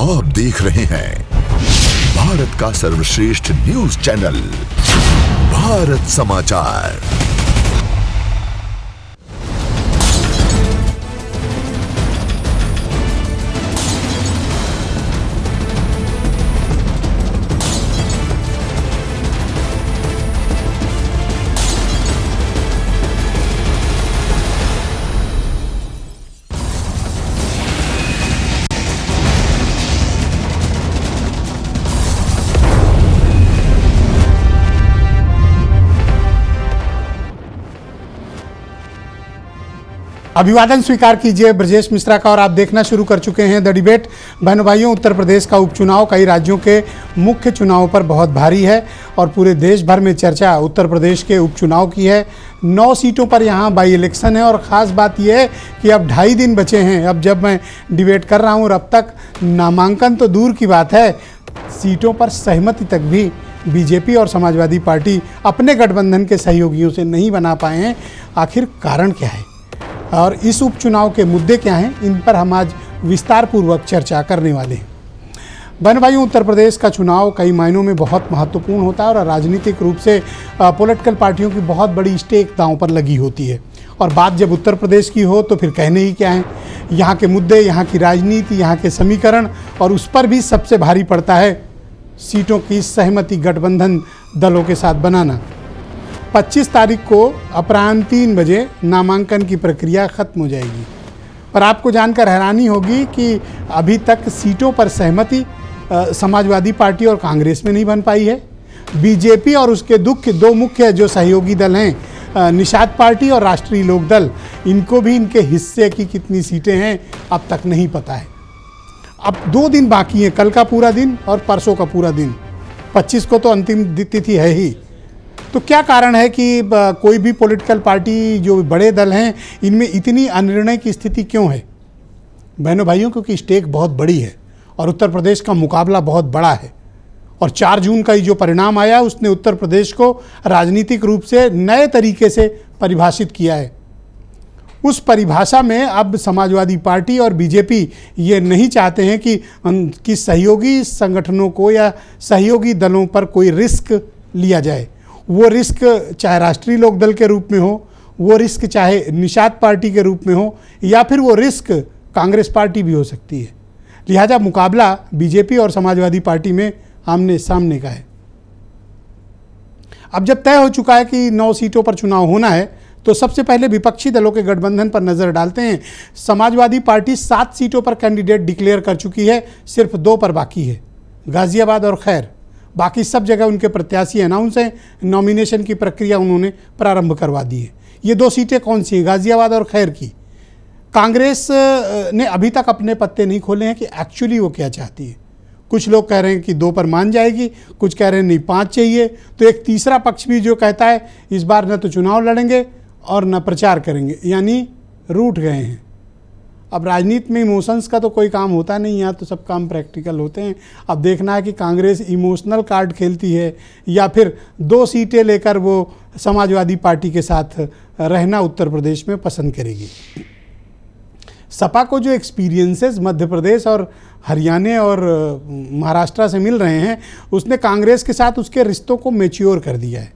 आप देख रहे हैं भारत का सर्वश्रेष्ठ न्यूज चैनल भारत समाचार। अभिवादन स्वीकार कीजिए ब्रजेश मिश्रा का और आप देखना शुरू कर चुके हैं द डिबेट। बहनों भाइयों, उत्तर प्रदेश का उपचुनाव कई राज्यों के मुख्य चुनावों पर बहुत भारी है और पूरे देश भर में चर्चा उत्तर प्रदेश के उपचुनाव की है। 9 सीटों पर यहाँ बाई इलेक्शन है और ख़ास बात यह है कि अब 2.5 दिन बचे हैं। अब जब मैं डिबेट कर रहा हूँ और अब तक नामांकन तो दूर की बात है, सीटों पर सहमति तक भी बीजेपी और समाजवादी पार्टी अपने गठबंधन के सहयोगियों से नहीं बना पाए हैं। आखिर कारण क्या है और इस उपचुनाव के मुद्दे क्या हैं, इन पर हम आज विस्तार पूर्वक चर्चा करने वाले हैं। बहन भाइयों, उत्तर प्रदेश का चुनाव कई मायनों में बहुत महत्वपूर्ण होता है और राजनीतिक रूप से पॉलिटिकल पार्टियों की बहुत बड़ी स्टेक दांव पर लगी होती है। और बात जब उत्तर प्रदेश की हो तो फिर कहने ही क्या है। यहाँ के मुद्दे, यहाँ की राजनीति, यहाँ के समीकरण और उस पर भी सबसे भारी पड़ता है सीटों की सहमति गठबंधन दलों के साथ बनाना। 25 तारीख को अपराह्न 3 बजे नामांकन की प्रक्रिया खत्म हो जाएगी और आपको जानकर हैरानी होगी कि अभी तक सीटों पर सहमति समाजवादी पार्टी और कांग्रेस में नहीं बन पाई है। बीजेपी और उसके दो मुख्य जो सहयोगी दल हैं, निषाद पार्टी और राष्ट्रीय लोक दल, इनको भी इनके हिस्से की कितनी सीटें हैं अब तक नहीं पता है। अब 2 दिन बाकी हैं, कल का पूरा दिन और परसों का पूरा दिन। 25 को तो अंतिम तिथि है ही। तो क्या कारण है कि कोई भी पॉलिटिकल पार्टी, जो बड़े दल हैं, इनमें इतनी अनिर्णय की स्थिति क्यों है? बहनों भाइयों, क्योंकि स्टेक बहुत बड़ी है और उत्तर प्रदेश का मुकाबला बहुत बड़ा है और 4 जून का जो परिणाम आया उसने उत्तर प्रदेश को राजनीतिक रूप से नए तरीके से परिभाषित किया है। उस परिभाषा में अब समाजवादी पार्टी और बीजेपी ये नहीं चाहते हैं कि सहयोगी संगठनों को या सहयोगी दलों पर कोई रिस्क लिया जाए। वो रिस्क चाहे राष्ट्रीय लोक दल के रूप में हो, वो रिस्क चाहे निषाद पार्टी के रूप में हो, या फिर वो रिस्क कांग्रेस पार्टी भी हो सकती है। लिहाजा मुकाबला बीजेपी और समाजवादी पार्टी में आमने सामने का है। अब जब तय हो चुका है कि 9 सीटों पर चुनाव होना है तो सबसे पहले विपक्षी दलों के गठबंधन पर नज़र डालते हैं। समाजवादी पार्टी 7 सीटों पर कैंडिडेट डिक्लेयर कर चुकी है, सिर्फ 2 पर बाकी है, गाजियाबाद और खैर। बाकी सब जगह उनके प्रत्याशी अनाउंस हैं। नॉमिनेशन की प्रक्रिया उन्होंने प्रारंभ करवा दी है। ये 2 सीटें कौन सी हैं? गाजियाबाद और खैर की। कांग्रेस ने अभी तक अपने पत्ते नहीं खोले हैं कि एक्चुअली वो क्या चाहती है। कुछ लोग कह रहे हैं कि 2 पर मान जाएगी, कुछ कह रहे हैं नहीं 5 चाहिए। तो एक तीसरा पक्ष भी जो कहता है इस बार न तो चुनाव लड़ेंगे और न प्रचार करेंगे, यानी रूठ गए हैं। अब राजनीति में इमोशंस का तो कोई काम होता नहीं, यहाँ तो सब काम प्रैक्टिकल होते हैं। अब देखना है कि कांग्रेस इमोशनल कार्ड खेलती है या फिर 2 सीटें लेकर वो समाजवादी पार्टी के साथ रहना उत्तर प्रदेश में पसंद करेगी। सपा को जो एक्सपीरियंसेस मध्य प्रदेश और हरियाणा और महाराष्ट्र से मिल रहे हैं, उसने कांग्रेस के साथ उसके रिश्तों को मैच्योर कर दिया है।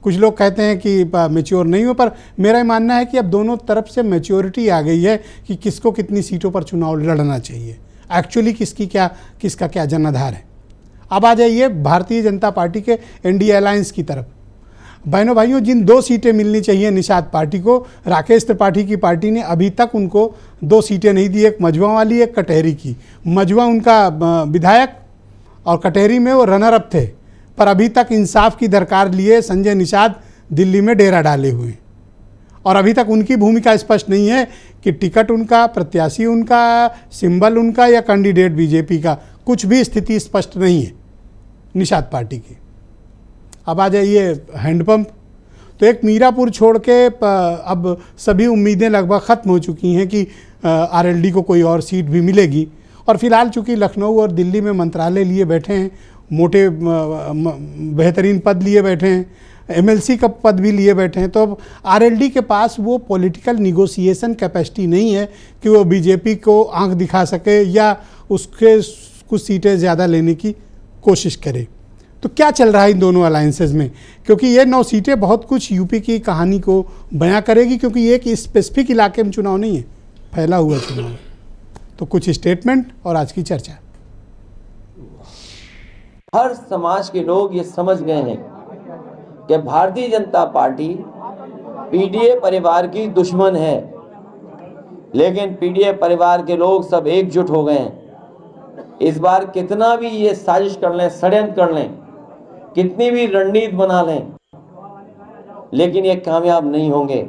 कुछ लोग कहते हैं कि मैच्योर नहीं हो, पर मेरा मानना है कि अब दोनों तरफ से मैच्योरिटी आ गई है कि किसको कितनी सीटों पर चुनाव लड़ना चाहिए, एक्चुअली किसका क्या जनाधार है। अब आ जाइए भारतीय जनता पार्टी के एनडीए अलायंस की तरफ। बहनों भाइयों, जिन 2 सीटें मिलनी चाहिए निषाद पार्टी को, राकेश त्रिपाठी की पार्टी ने अभी तक उनको 2 सीटें नहीं दी। एक मझवा वाली, एक कटहरी की। मझवा उनका विधायक और कटहरी में वो रनर अप थे, पर अभी तक इंसाफ की दरकार लिए संजय निषाद दिल्ली में डेरा डाले हुए हैं और अभी तक उनकी भूमिका स्पष्ट नहीं है कि टिकट उनका, प्रत्याशी उनका, सिंबल उनका या कैंडिडेट बीजेपी का, कुछ भी स्थिति स्पष्ट नहीं है निषाद पार्टी की। अब आ जाइए हैंडपंप। तो एक मीरापुर छोड़ के अब सभी उम्मीदें लगभग ख़त्म हो चुकी हैं कि आरएलडी को कोई और सीट भी मिलेगी। और फिलहाल चूँकि लखनऊ और दिल्ली में मंत्रालय लिए बैठे हैं, मोटे बेहतरीन पद लिए बैठे हैं, एमएलसी का पद भी लिए बैठे हैं, तो अब आरएलडी के पास वो पॉलिटिकल निगोशिएशन कैपेसिटी नहीं है कि वो बीजेपी को आंख दिखा सके या उसके कुछ सीटें ज़्यादा लेने की कोशिश करे। तो क्या चल रहा है इन दोनों अलायंसेज में, क्योंकि ये 9 सीटें बहुत कुछ यूपी की कहानी को बयां करेगी, क्योंकि ये एक स्पेसिफिक इलाके में चुनाव नहीं है, फैला हुआ चुनाव है। तो कुछ स्टेटमेंट और आज की चर्चा। हर समाज के लोग ये समझ गए हैं कि भारतीय जनता पार्टी पीडीए परिवार की दुश्मन है, लेकिन पीडीए परिवार के लोग सब एकजुट हो गए हैं। इस बार कितना भी ये साजिश कर लें, षड्यंत्र कर लें, कितनी भी रणनीति बना लें, लेकिन ये कामयाब नहीं होंगे।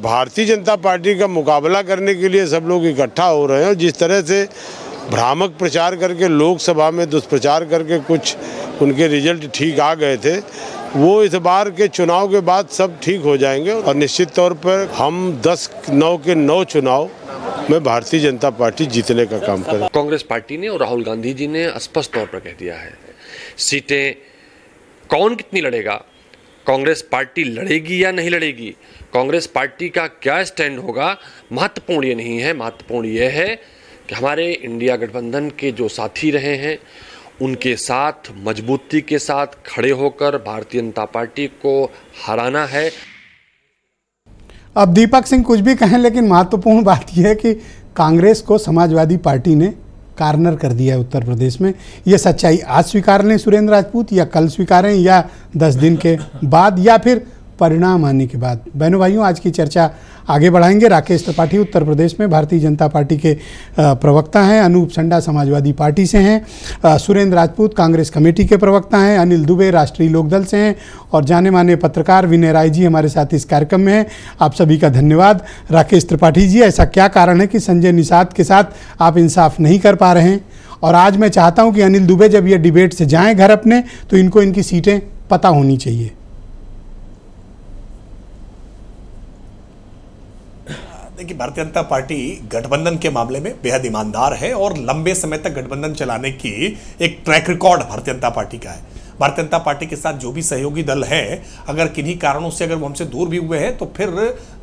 भारतीय जनता पार्टी का मुकाबला करने के लिए सब लोग इकट्ठा हो रहे हैं और जिस तरह से भ्रामक प्रचार करके लोकसभा में दुष्प्रचार करके कुछ उनके रिजल्ट ठीक आ गए थे, वो इस बार के चुनाव के बाद सब ठीक हो जाएंगे और निश्चित तौर पर हम 10-9 के 9 चुनाव में भारतीय जनता पार्टी जीतने का काम करें। कांग्रेस पार्टी ने और राहुल गांधी जी ने स्पष्ट तौर पर कह दिया है, सीटें कौन कितनी लड़ेगा, कांग्रेस पार्टी लड़ेगी या नहीं लड़ेगी, कांग्रेस पार्टी का क्या स्टैंड होगा, महत्वपूर्ण ये नहीं है। महत्वपूर्ण ये है कि हमारे इंडिया गठबंधन के जो साथी रहे हैं उनके साथ मजबूती के साथ खड़े होकर भारतीय जनता पार्टी को हराना है। अब दीपक सिंह कुछ भी कहें, लेकिन महत्वपूर्ण बात यह है कि कांग्रेस को समाजवादी पार्टी ने कार्नर कर दिया है उत्तर प्रदेश में। ये सच्चाई आज स्वीकार लें सुरेंद्र राजपूत, या कल स्वीकारें, या 10 दिन के बाद, या फिर परिणाम आने के बाद। बहनों भाइयों, आज की चर्चा आगे बढ़ाएंगे। राकेश त्रिपाठी उत्तर प्रदेश में भारतीय जनता पार्टी के प्रवक्ता हैं, अनूप संडा समाजवादी पार्टी से हैं, सुरेंद्र राजपूत कांग्रेस कमेटी के प्रवक्ता हैं, अनिल दुबे राष्ट्रीय लोकदल से हैं, और जाने माने पत्रकार विनय राय जी हमारे साथ इस कार्यक्रम में हैं। आप सभी का धन्यवाद। राकेश त्रिपाठी जी, ऐसा क्या कारण है कि संजय निषाद के साथ आप इंसाफ नहीं कर पा रहे हैं? और आज मैं चाहता हूँ कि अनिल दुबे जब ये डिबेट से जाएँ घर अपने, तो इनको इनकी सीटें पता होनी चाहिए। देखिए, भारतीय जनता पार्टी गठबंधन के मामले में बेहद ईमानदार है और लंबे समय तक गठबंधन चलाने की एक track record Bharatiya Janata party का है। भारतीय जनता पार्टी के साथ जो भी सहयोगी दल हैं, अगर किन्हीं कारणों से अगर वो हमसे दूर भी हुए हैं तो फिर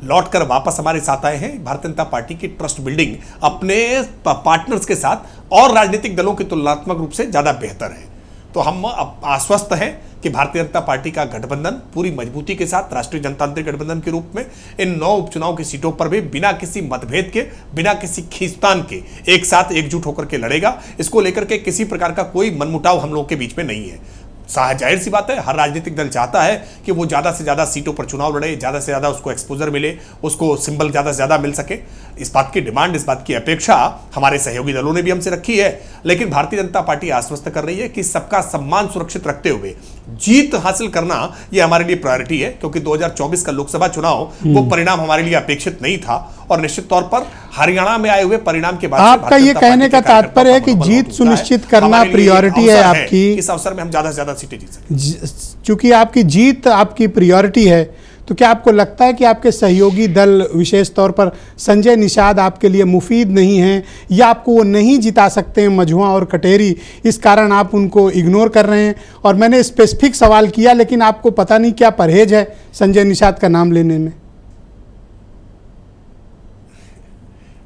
लौट कर वापस हमारे साथ आए हैं। भारतीय जनता पार्टी की ट्रस्ट बिल्डिंग अपने पार्टनर्स के साथ और राजनीतिक दलों की तुलनात्मक रूप से ज़्यादा बेहतर है। तो हम आश्वस्त हैं कि भारतीय जनता पार्टी का गठबंधन पूरी मजबूती के साथ राष्ट्रीय जनतांत्रिक गठबंधन के रूप में इन 9 उपचुनाव की सीटों पर भी बिना किसी मतभेद के, बिना किसी खींचतान के एक साथ एकजुट होकर के लड़ेगा। इसको लेकर के किसी प्रकार का कोई मनमुटाव हम लोगों के बीच में नहीं है। जाहिर सी बात है, हर राजनीतिक दल चाहता है कि वो ज़्यादा से ज़्यादा सीटों पर चुनाव लड़े, ज़्यादा से ज़्यादा उसको एक्सपोजर मिले, उसको सिंबल ज़्यादा से ज़्यादा मिल सके। इस बात की डिमांड, इस बात की अपेक्षा हमारे सहयोगी दलों ने भी हमसे रखी है। लेकिन भारतीय जनता पार्टी आश्वस्त कर रही है कि सबका सम्मान सुरक्षित रखते हुए जीत हासिल करना ये हमारे लिए प्रायोरिटी है, क्योंकि 2024 का लोकसभा चुनाव वो परिणाम हमारे लिए अपेक्षित नहीं था। और निश्चित तौर पर हरियाणा में आए हुए परिणाम के बाद आपका ये कहने का तात्पर्य है कि जीत सुनिश्चित करना प्रायोरिटी है आपकी। इस अवसर में हम ज्यादा से ज्यादा सीटें जीत सकें। चूंकि आपकी जीत आपकी प्रायोरिटी है, तो क्या आपको लगता है कि आपके सहयोगी दल, विशेष तौर पर संजय निषाद, आपके लिए मुफीद नहीं हैं, या आपको वो नहीं जिता सकते हैं मझुआ और कटेरी, इस कारण आप उनको इग्नोर कर रहे हैं? और मैंने स्पेसिफिक सवाल किया, लेकिन आपको पता नहीं क्या परहेज है संजय निषाद का नाम लेने में?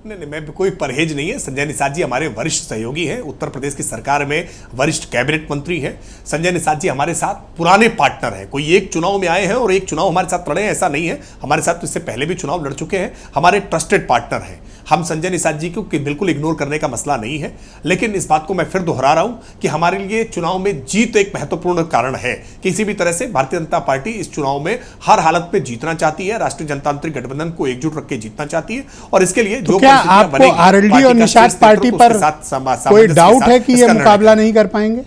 नहीं, मैं कोई परहेज नहीं है। संजय निषाद जी हमारे वरिष्ठ सहयोगी हैं, उत्तर प्रदेश की सरकार में वरिष्ठ कैबिनेट मंत्री हैं। संजय निषाद जी हमारे साथ पुराने पार्टनर हैं। कोई एक चुनाव में आए हैं और एक चुनाव हमारे साथ लड़े हैं, ऐसा नहीं है। हमारे साथ तो इससे पहले भी चुनाव लड़ चुके हैं, हमारे ट्रस्टेड पार्टनर हैं। हम संजय निषाद जी को बिल्कुल इग्नोर करने का मसला नहीं है। लेकिन इस बात को मैं फिर दोहरा रहा हूं कि हमारे लिए चुनाव में जीत एक महत्वपूर्ण कारण है। किसी भी तरह से भारतीय जनता पार्टी इस चुनाव में हर हालत में जीतना चाहती है, राष्ट्रीय जनतांत्रिक गठबंधन को एकजुट रख के जीतना चाहती है। और इसके लिए जो आपको आरएलडी और निषाद पार्टी पर कोई डाउट है कि ये मुकाबला नहीं कर पाएंगे?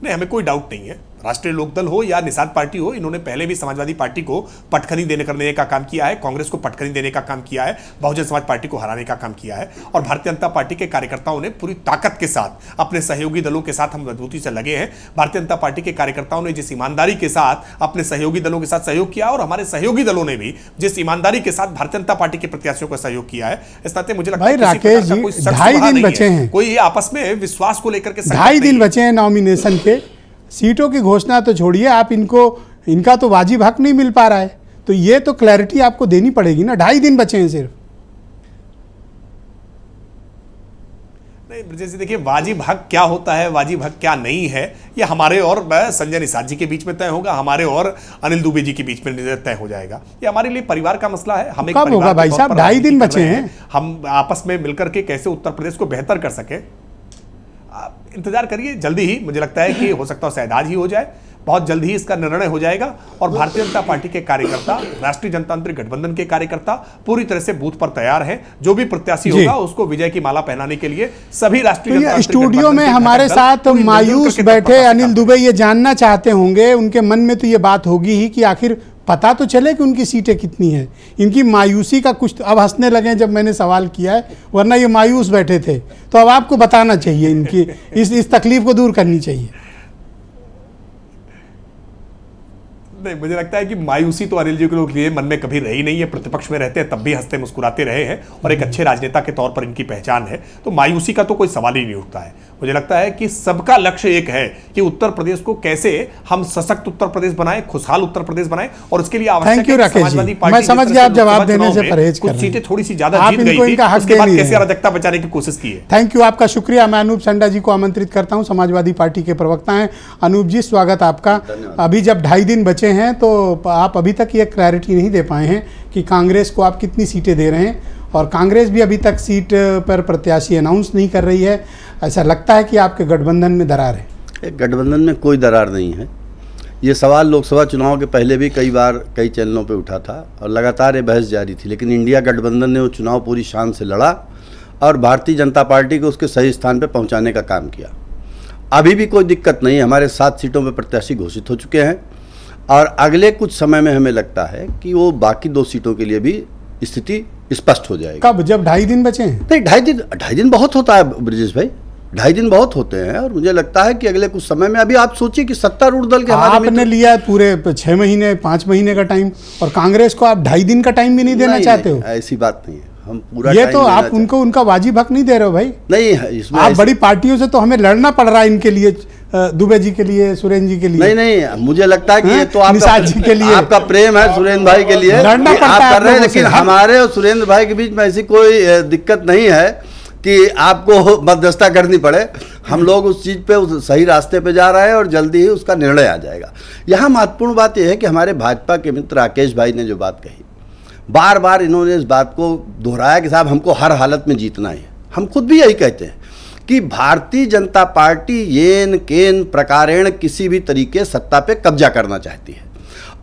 नहीं, हमें कोई डाउट नहीं है। राष्ट्रीय लोकदल हो या निषाद पार्टी हो, इन्होंने पहले भी समाजवादी पार्टी को पटखनी देने का काम किया है, कांग्रेस को पटखनी देने का काम किया है, बहुजन समाज पार्टी को हराने का काम किया है। और भारतीय जनता पार्टी के कार्यकर्ताओं ने पूरी ताकत के साथ अपने सहयोगी दलों के साथ हम मजबूती से लगे हैं। भारतीय जनता पार्टी के कार्यकर्ताओं ने जिस ईमानदारी के साथ अपने सहयोगी दलों के साथ सहयोग किया, और हमारे सहयोगी दलों ने भी जिस ईमानदारी के साथ भारतीय जनता पार्टी के प्रत्याशियों का सहयोग किया है, इस नाते मुझे लगता है राकेश जी, 2.5 दिन बचे हैं, कोई आपस में विश्वास को लेकर के 2.5 दिन बचे हैं नॉमिनेशन के। सीटों की घोषणा तो छोड़िए, आप इनका तो वाजिब हक नहीं मिल पा रहा है, तो ये तो क्लैरिटी आपको देनी पड़ेगी ना। 2.5 दिन बचे हैं सिर्फ। नहीं ब्रजेश जी, देखिए वाजिब हक क्या होता है, वाजिब हक क्या नहीं है, ये हमारे और संजय निषाद जी के बीच में तय होगा, हमारे और अनिल दुबे जी के बीच में तय हो जाएगा। ये हमारे लिए परिवार का मसला है। हम कब होगा भाई साहब? 2.5 दिन बचे हैं। हम आपस में मिलकर के कैसे उत्तर प्रदेश को बेहतर कर सके, इंतजार करिए। जल्दी ही मुझे लगता है कि हो सकता है शायद आज ही हो जाए, बहुत जल्द ही इसका निर्णय हो जाएगा और भारतीय जनता पार्टी के कार्यकर्ता, राष्ट्रीय जनतांत्रिक गठबंधन के कार्यकर्ता पूरी तरह से बूथ पर तैयार हैं। जो भी प्रत्याशी होगा उसको विजय की माला पहनाने के लिए सभी राष्ट्रीय तो स्टूडियो में हमारे साथ मायूस बैठे अनिल दुबे ये जानना चाहते होंगे, उनके मन में तो ये बात होगी ही कि आखिर पता तो चले कि उनकी सीटें कितनी हैं। इनकी मायूसी का कुछ अब हंसने लगे जब मैंने सवाल किया है, वरना ये मायूस बैठे थे। तो अब आपको बताना चाहिए, इनकी इस तकलीफ को दूर करनी चाहिए। नहीं, मुझे लगता है कि मायूसी तो अनिल जी के लिए मन में कभी रही नहीं है। प्रतिपक्ष में रहते हैं तब भी हंसते मुस्कुराते रहे हैं और एक अच्छे राजनेता के तौर पर इनकी पहचान है, तो मायूसी का तो कोई सवाल ही नहीं उठता है। मुझे लगता है कि सबका लक्ष्य एक है कि उत्तर प्रदेश को कैसे हम सशक्त उत्तर प्रदेश बनाएं, खुशहाल उत्तर प्रदेश बनाएं, और उसके लिए आवश्यक है समाजवादी पार्टी, मैं समझ गया आप जवाब देने से परहेज कर रहे हैं। कुछ सीटें थोड़ी सी ज्यादा जीत गई थी, उसके बाद कैसे अराजकता बचाने की कोशिश की है। थैंक यू, आपका शुक्रिया। मैं अनूप संडा जी को आमंत्रित करता हूं, समाजवादी पार्टी के प्रवक्ता हैं। अनूप जी, स्वागत आपका। अभी जब 2.5 दिन बचे हैं तो आप अभी तक ये क्लैरिटी नहीं दे पाए हैं कि कांग्रेस को आप कितनी सीटें दे रहे हैं, और कांग्रेस भी अभी तक सीट पर प्रत्याशी अनाउंस नहीं कर रही है। ऐसा लगता है कि आपके गठबंधन में दरार है। गठबंधन में कोई दरार नहीं है। ये सवाल लोकसभा चुनाव के पहले भी कई बार कई चैनलों पे उठा था और लगातार ये बहस जारी थी, लेकिन इंडिया गठबंधन ने वो चुनाव पूरी शान से लड़ा और भारतीय जनता पार्टी को उसके सही स्थान पर पहुँचाने का काम किया। अभी भी कोई दिक्कत नहीं है। हमारे 7 सीटों पर प्रत्याशी घोषित हो चुके हैं और अगले कुछ समय में हमें लगता है कि वो बाकी 2 सीटों के लिए भी स्थिति स्पष्ट हो जाएगी। कब? जब 2.5 दिन बचे हैं? नहीं, 2.5 दिन बहुत होता है ब्रजेश भाई, 2.5 दिन बहुत होते हैं। और मुझे लगता है कि अगले कुछ समय में, अभी आप सोचिए कि सत्तारूढ़ दल के आपने लिया पूरे 6 महीने 5 महीने का टाइम, और कांग्रेस को आप 2.5 दिन का टाइम भी नहीं देना चाहते हो। ऐसी बात नहीं है, हम पूरा ये तो आप उनको उनका वाजिब हक नहीं दे रहे हो भाई। नहीं है इसमें, आप बड़ी पार्टियों से तो हमें लड़ना पड़ रहा है इनके लिए, दुबे जी के लिए, सुरेंद्र जी के लिए। नहीं, मुझे लगता है कि ये तो निषाद जी के लिए आपका प्रेम है सुरेंद्र भाई के लिए, लड़ना आप कर रहे हैं, लेकिन हाँ? हमारे और सुरेंद्र भाई के बीच में ऐसी कोई दिक्कत नहीं है कि आपको मध्यस्थता करनी पड़े। हम लोग उस चीज़ पे उस सही रास्ते पे जा रहे हैं और जल्दी ही उसका निर्णय आ जाएगा। यहाँ महत्वपूर्ण बात यह है कि हमारे भाजपा के मित्र राकेश भाई ने जो बात कही, बार बार इन्होंने इस बात को दोहराया कि साहब हमको हर हालत में जीतना है। हम खुद भी यही कहते हैं कि भारतीय जनता पार्टी येन केन प्रकारेण किसी भी तरीके सत्ता पे कब्जा करना चाहती है।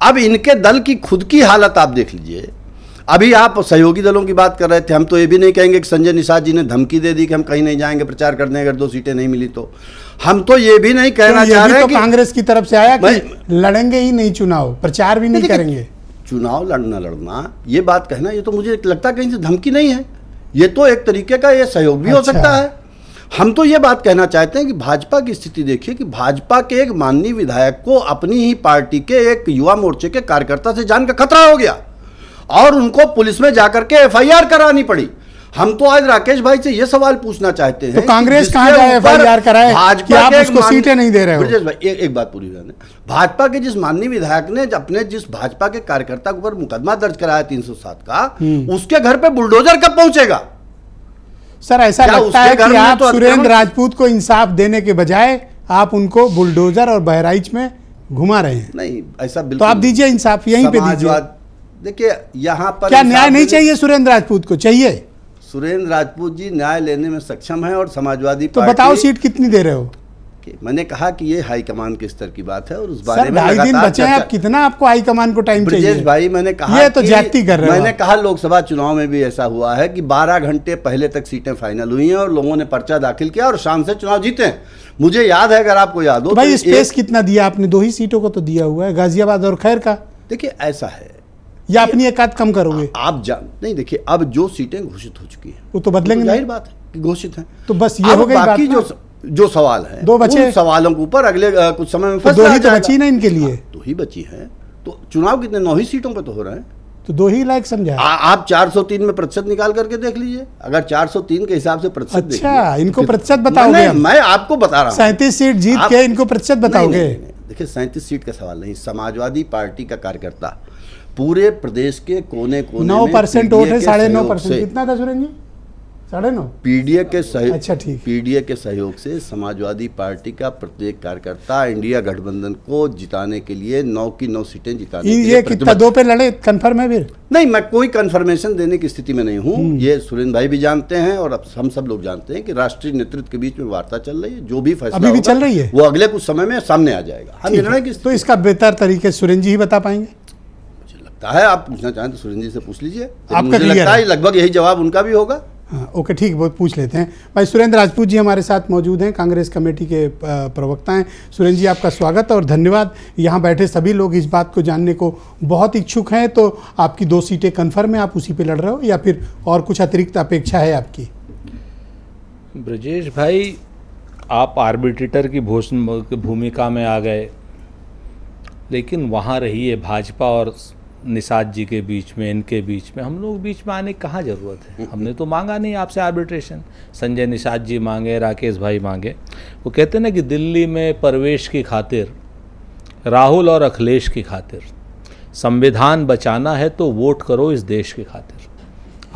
अब इनके दल की खुद की हालत आप देख लीजिए। अभी आप सहयोगी दलों की बात कर रहे थे, हम तो ये भी नहीं कहेंगे कि संजय निषाद जी ने धमकी दे दी कि हम कहीं नहीं जाएंगे प्रचार करने अगर 2 सीटें नहीं मिली तो। हम तो ये भी नहीं कहना चाह रहे कि कांग्रेस की तरफ से आया कि लड़ेंगे ही नहीं चुनाव, प्रचार भी नहीं करेंगे। चुनाव लड़ना ये बात कहना, ये तो मुझे लगता है कहीं से धमकी नहीं है, ये तो एक तरीके का ये सहयोग भी हो सकता है। हम तो ये बात कहना चाहते हैं कि भाजपा की स्थिति देखिए कि भाजपा के एक माननीय विधायक को अपनी ही पार्टी के एक युवा मोर्चे के कार्यकर्ता से जान का खतरा हो गया और उनको पुलिस में जाकर के FIR करानी पड़ी। हम तो आज राकेश भाई से ये सवाल पूछना चाहते हैं, तो कांग्रेस कहां जाए FIR कराए? भाजपा आप उसको सीटें नहीं दे रहे हो। ब्रजेश भाई एक बात पूरी करने, भाजपा के जिस माननीय विधायक ने अपने जिस भाजपा के कार्यकर्ता के ऊपर मुकदमा दर्ज कराया 307 का, उसके घर पे बुलडोजर कब पहुंचेगा? सर ऐसा लगता है कि आप सुरेंद्र राजपूत को इंसाफ देने के बजाय आप उनको बुलडोजर और बहराइच में घुमा रहे हैं। नहीं, ऐसा बिल्कुल तो आप दीजिए इंसाफ, यहीं पे दीजिए। देखिए यहाँ पर क्या न्याय नहीं चाहिए सुरेंद्र राजपूत को? चाहिए। सुरेंद्र राजपूत जी न्याय लेने में सक्षम है और समाजवादी तो बताओ सीट कितनी दे रहे हो? मैंने कहा कि ये हाईकमान के स्तर की बात है और उस बारे में 2.5 दिन बचे हैं, कितना आपको हाईकमान को टाइम चाहिए? ब्रजेश भाई मैंने कहा, ये तो ज्यादती कर रहे हो। मैंने कहा लोकसभा चुनाव में भी ऐसा हुआ है कि 12 घंटे पहले तक सीटें फाइनल हुई हैं और लोगों ने पर्चा दाखिल किया और शाम से चुनाव जीते हैं। मुझे याद है, अगर आपको याद हो तो भाई स्पेस कितना दिया आपने? 2 ही सीटों को तो दिया हुआ है, गाजियाबाद और खैर का। देखिए ऐसा है, या अपनी एकाध कम करोगे आप नहीं, देखिए अब जो सीटें घोषित हो चुकी हैं वो तो बदलेंगे, जाहिर बात है कि घोषित हैं। तो बस ये हो गई बात। बाकी जो सवाल है 2 बचे, उन सवालों के ऊपर अगले कुछ समय में 2 ही तो बची ना इनके लिए। 2 ही बची हैं, तो चुनाव कितने 9 ही सीटों पे तो हो रहे हैं, तो 2 ही लायक समझा। आप 403 में प्रतिशत निकाल करके देख लीजिए, अगर 403 के हिसाब से प्रतिशत। अच्छा, इनको प्रतिशत बताओगे? मैं आपको बता रहा हूँ 37 सीट जीत के इनको प्रतिशत बताओगे? देखिए 37 सीट का सवाल नहीं, समाजवादी पार्टी का कार्यकर्ता पूरे प्रदेश के कोने कोने 9% वोट है, 9.5%। कितना था सुरेंद्र जी? 9:30 पीडीए के सहयोग, अच्छा ठीक, पीडीए के सहयोग से समाजवादी पार्टी का प्रत्येक कार्यकर्ता इंडिया गठबंधन को जिताने के लिए 9 की 9 सीटें जिताने के लिए ये कितना 2 पे लड़े कंफर्म है फिर? नहीं, मैं कोई कंफर्मेशन देने की स्थिति में नहीं हूँ। ये सुरेंद्र भाई भी जानते हैं और अब हम सब लोग जानते हैं कि राष्ट्रीय नेतृत्व के बीच में वार्ता चल रही है। जो भी फैसला अभी भी चल रही है, वो अगले कुछ समय में सामने आ जाएगा। हाँ, निर्णय की तो इसका बेहतर तरीके सुरेंद्र जी ही बता पाएंगे। मुझे लगता है, आप पूछना चाहें तो सुरेंद्र जी से पूछ लीजिए। आपका मुझे लगता है लगभग यही जवाब उनका भी होगा। हाँ, ओके ठीक, वो पूछ लेते हैं। भाई सुरेंद्र राजपूत जी हमारे साथ मौजूद हैं, कांग्रेस कमेटी के प्रवक्ता हैं। सुरेंद्र जी, आपका स्वागत और धन्यवाद। यहाँ बैठे सभी लोग इस बात को जानने को बहुत इच्छुक हैं, तो आपकी 2 सीटें कन्फर्म है, आप उसी पे लड़ रहे हो या फिर और कुछ अतिरिक्त अपेक्षा है आपकी? ब्रजेश भाई, आप आर्बिट्रेटर की भूमिका में आ गए, लेकिन वहाँ रहिए भाजपा और निषाद जी के बीच में, इनके बीच में, हम लोग बीच में आने की कहाँ ज़रूरत है? हमने तो मांगा नहीं आपसे आर्बिट्रेशन। संजय निषाद जी मांगे, राकेश भाई मांगे। वो कहते हैं ना कि दिल्ली में परवेश की खातिर, राहुल और अखिलेश की खातिर, संविधान बचाना है तो वोट करो इस देश की खातिर।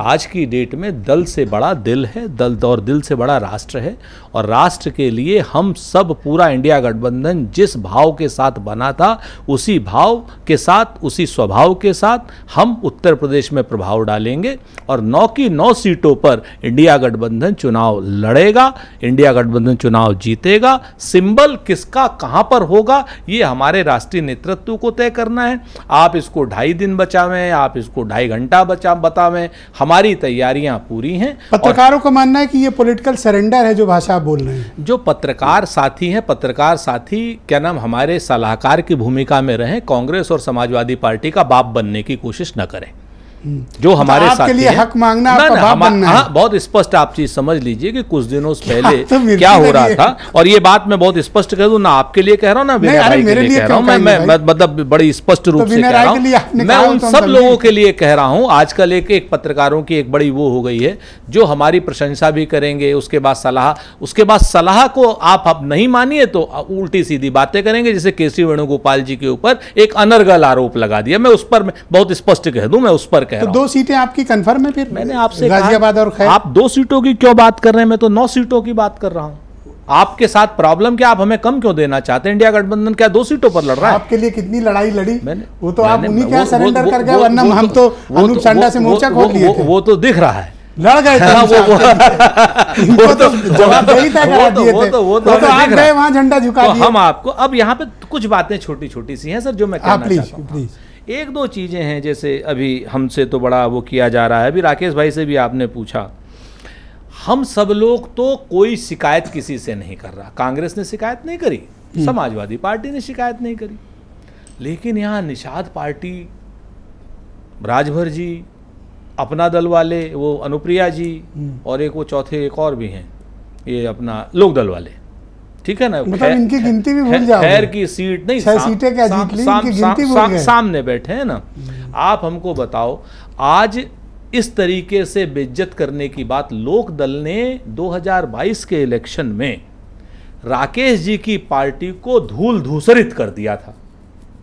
आज की डेट में दल से बड़ा दिल है, दल और दिल से बड़ा राष्ट्र है, और राष्ट्र के लिए हम सब पूरा इंडिया गठबंधन जिस भाव के साथ बना था, उसी भाव के साथ, उसी स्वभाव के साथ हम उत्तर प्रदेश में प्रभाव डालेंगे और 9 की 9 सीटों पर इंडिया गठबंधन चुनाव लड़ेगा, इंडिया गठबंधन चुनाव जीतेगा। सिंबल किसका कहां पर होगा, ये हमारे राष्ट्रीय नेतृत्व को तय करना है। आप इसको 2.5 दिन बचावें, आप इसको 2.5 घंटा बतावें, हमारी तैयारियां पूरी हैं। पत्रकारों का मानना है कि ये पॉलिटिकल सरेंडर है जो भाषा आप बोल रहे हैं। जो पत्रकार साथी हैं, पत्रकार साथी क्या नाम हमारे सलाहकार की भूमिका में रहें, कांग्रेस और समाजवादी पार्टी का बाप बनने की कोशिश न करें। जो हमारे साथ आपके लिए हक मांगना, आपका बाप बनना है। बहुत स्पष्ट आप चीज समझ लीजिए कि कुछ दिनों से पहले तो क्या हो रहा था, और ये बात मैं बहुत स्पष्ट कह दूं, ना आपके लिए कह रहा हूं ना विनय भाई के लिए कह रहा हूं, मैं मतलब बड़ी स्पष्ट रूप से कह रहा हूं। मैं उन सब लोगों के लिए कह रहा हूं। आजकल एक पत्रकारों की एक बड़ी वो हो गई है, जो हमारी प्रशंसा भी करेंगे, उसके बाद सलाह को आप नहीं मानिए तो उल्टी सीधी बातें करेंगे। जैसे केसी वेणुगोपाल जी के ऊपर एक अनर्गल आरोप लगा दिया, मैं उस पर बहुत स्पष्ट कह दूं, मैं उस पर तो 2 सीटें आपकी कंफर्म है फिर? मैंने आपसे गाजियाबाद और खैर, आप 2 सीटों की क्यों बात कर रहे हैं? मैं तो 9 सीटों की बात कर रहा हूं। आपके साथ प्रॉब्लम क्या, आप हमें कम क्यों देना चाहते हैं? इंडिया गठबंधन क्या 2 सीटों पर लड़ रहा है? आपके लिए कितनी लड़ाई लड़ी वो तो आप उन्हीं क्या सरेंडर कर गए, वरना हम तो अनूप सांडा से मोर्चा खोल लिए थे। वो तो दिख रहा है, लड़ गए थे। वो तो जवाबदेही तय करा दिए थे, वो तो आप गए वहां झंडा झुका दिया। हम आपको अब यहाँ पे कुछ बातें छोटी छोटी सी हैं सर, जो मैं कहना चाहता हूँ। 1-2 चीज़ें हैं, जैसे अभी हमसे तो बड़ा वो किया जा रहा है, अभी राकेश भाई से भी आपने पूछा, हम सब लोग तो कोई शिकायत किसी से नहीं कर रहा। कांग्रेस ने शिकायत नहीं करी, समाजवादी पार्टी ने शिकायत नहीं करी, लेकिन यहाँ निषाद पार्टी, राजभर जी, अपना दल वाले, वो अनुप्रिया जी, और वो चौथे एक और भी हैं, ये अपना लोक दल वाले, ठीक है ना, मतलब इनकी गिनती भी भूल जाओगे। खैर की सीट नहीं, 6 सीटें क्या जीत ली, इनकी गिनती भूल गए। सामने बैठे हैं ना। आप हमको बताओ, आज इस तरीके से बेइज्जत करने की बात लोक दल ने 2022 के इलेक्शन में राकेश जी की पार्टी को धूल धूसरित कर दिया था,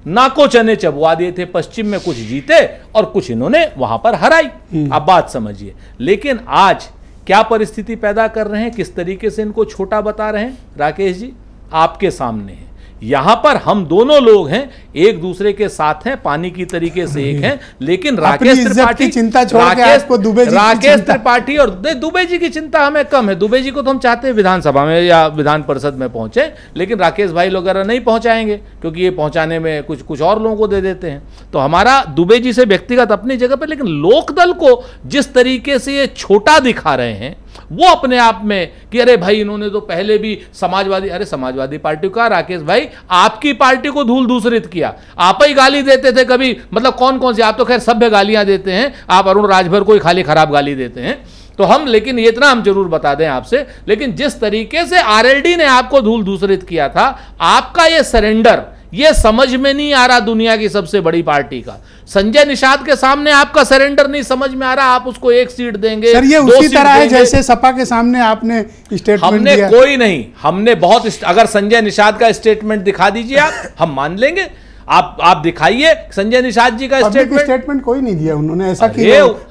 नाको चने चबवा दिए थे। पश्चिम में कुछ जीते और कुछ इन्होंने वहां पर हराई। आप बात समझिए। लेकिन आज क्या परिस्थिति पैदा कर रहे हैं, किस तरीके से इनको छोटा बता रहे हैं राकेश जी, आपके सामने है। यहां पर हम दोनों लोग हैं, एक दूसरे के साथ हैं, पानी की तरीके से एक हैं, लेकिन राकेश त्रिपाठी चिंता छोड़ के आपको राकेश त्रिपाठी और दुबे जी की चिंता हमें कम है। दुबे जी को तो हम चाहते हैं विधानसभा में या विधान परिषद में पहुंचे, लेकिन राकेश भाई वगैरह नहीं पहुंचाएंगे, क्योंकि ये पहुंचाने में कुछ और लोगों को दे देते हैं। तो हमारा दुबे जी से व्यक्तिगत अपनी जगह पर, लेकिन लोकदल को जिस तरीके से ये छोटा दिखा रहे हैं, वो अपने आप में कि अरे भाई इन्होंने तो पहले भी समाजवादी पार्टी का, राकेश भाई आपकी पार्टी को धूल दूसरित किया, आप ही गाली देते थे कभी, मतलब कौन सी, आप तो खैर सभ्य गालियां देते हैं, आप अरुण राजभर को ही खाली खराब गाली देते हैं। तो हम, लेकिन ये इतना हम जरूर बता दें आपसे, लेकिन जिस तरीके से आरएलडी ने आपको धूल दूसरित किया था, आपका ये सरेंडर, ये समझ में नहीं आ रहा दुनिया की सबसे बड़ी पार्टी का। संजय निषाद के सामने आपका सरेंडर नहीं समझ में आ रहा, आप उसको 1 सीट देंगे, सर ये उसी तरह है जैसे सपा के सामने आपने स्टेटमेंट हमने दिया। कोई नहीं, हमने बहुत, अगर संजय निषाद का स्टेटमेंट दिखा दीजिए आप, हम मान लेंगे। आप दिखाइए संजय निषाद जी का स्टेटमेंट कोई नहीं दिया उन्होंने, ऐसा कि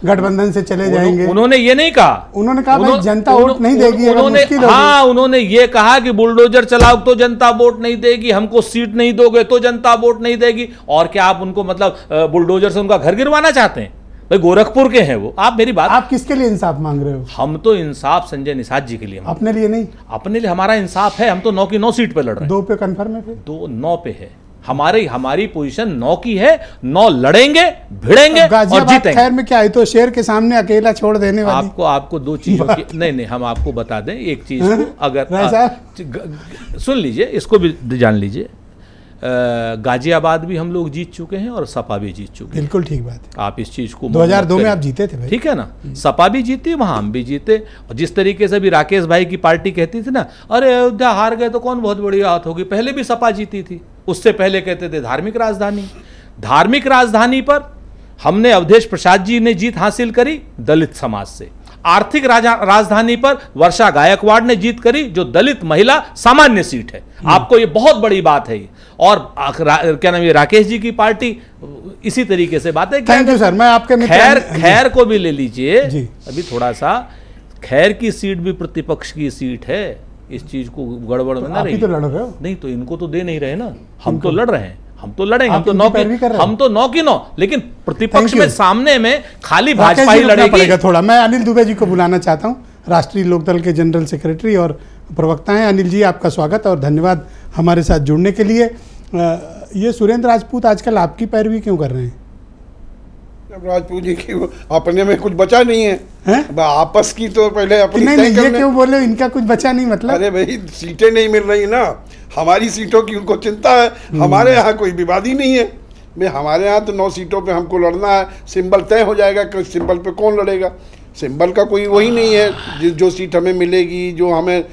गठबंधन से चले जाएंगे। उन्होंने ये नहीं कहा, उन्होंने कहा भाई जनता वोट नहीं देगी। उन्होंने ये कहा कि बुलडोजर चलाओ तो जनता वोट नहीं देगी, हमको सीट नहीं दोगे तो जनता वोट नहीं देगी। और क्या आप उनको मतलब बुलडोजर से उनका घर गिरवाना चाहते हैं? भाई गोरखपुर के हैं वो। आप मेरी बात, आप किसके लिए इंसाफ मांग रहे हो? हम तो इंसाफ संजय निषाद जी के लिए, अपने लिए नहीं। अपने लिए हमारा इंसाफ है, हम तो 9 की 9 सीट पे लड़ रहे हैं। 2 पे कंफर्म है, 2-9 पे है हमारी पोजीशन 9 की है। 9 लड़ेंगे, भिड़ेंगे और जीतेंगे। खैर में क्या है, तो शेर के सामने अकेला छोड़ देने वाली। आपको 2 चीजों की नहीं हम आपको बता दें एक चीज को, अगर सुन लीजिए, इसको भी जान लीजिए। गाजियाबाद भी हम लोग जीत चुके हैं और सपा भी जीत चुके हैं। बिल्कुल ठीक बात है। आप इस चीज को 2002 में आप जीते थे भाई। ठीक है ना, सपा भी जीती, वहां हम भी जीते। और जिस तरीके से भी राकेश भाई की पार्टी कहती थी ना, अरे अयोध्या हार गए तो कौन बहुत बड़ी बात होगी, पहले भी सपा जीती थी। उससे पहले कहते थे धार्मिक राजधानी पर हमने अवधेश प्रसाद जी ने जीत हासिल करी दलित समाज से। आर्थिक राजधानी पर वर्षा गायकवाड़ ने जीत करी, जो दलित महिला सामान्य सीट है। आपको ये बहुत बड़ी बात है। और क्या नाम, ये राकेश जी की पार्टी इसी तरीके से बात है। Thank you sir. मैं आपके खैर को भी ले लीजिए, अभी थोड़ा सा खैर की सीट भी प्रतिपक्ष की सीट है। इस चीज को गड़बड़ में ना रही। तो लड़ रहे हो? नहीं तो इनको तो दे नहीं रहे ना, हम तो लड़ रहे हैं, हम तो लड़ेंगे, हम तो 9 की 9। लेकिन प्रतिपक्ष में सामने में खाली भाजपा ही लड़ेगी। थोड़ा मैं अनिल दुबे जी को बुलाना चाहता हूं, राष्ट्रीय लोकदल के जनरल सेक्रेटरी और प्रवक्ता हैं। अनिल जी, आपका स्वागत और धन्यवाद हमारे साथ जुड़ने के लिए। ये सुरेंद्र राजपूत आजकल आपकी पैरवी क्यों कर रहे हैं? राजपूत जी की अपने में कुछ बचा नहीं है, आपस की तो पहले अपनी नहीं, ये क्यों बोले इनका कुछ बचा नहीं? मतलब अरे भाई सीटें नहीं मिल रही ना, हमारी सीटों की उनको चिंता है। हमारे यहाँ कोई विवाद ही नहीं है। हमारे यहाँ तो 9 सीटों पे हमको लड़ना है, सिंबल तय हो जाएगा कि सिंबल पे कौन लड़ेगा। सिंबल का कोई वही नहीं है। जो सीट हमें मिलेगी, जो हमें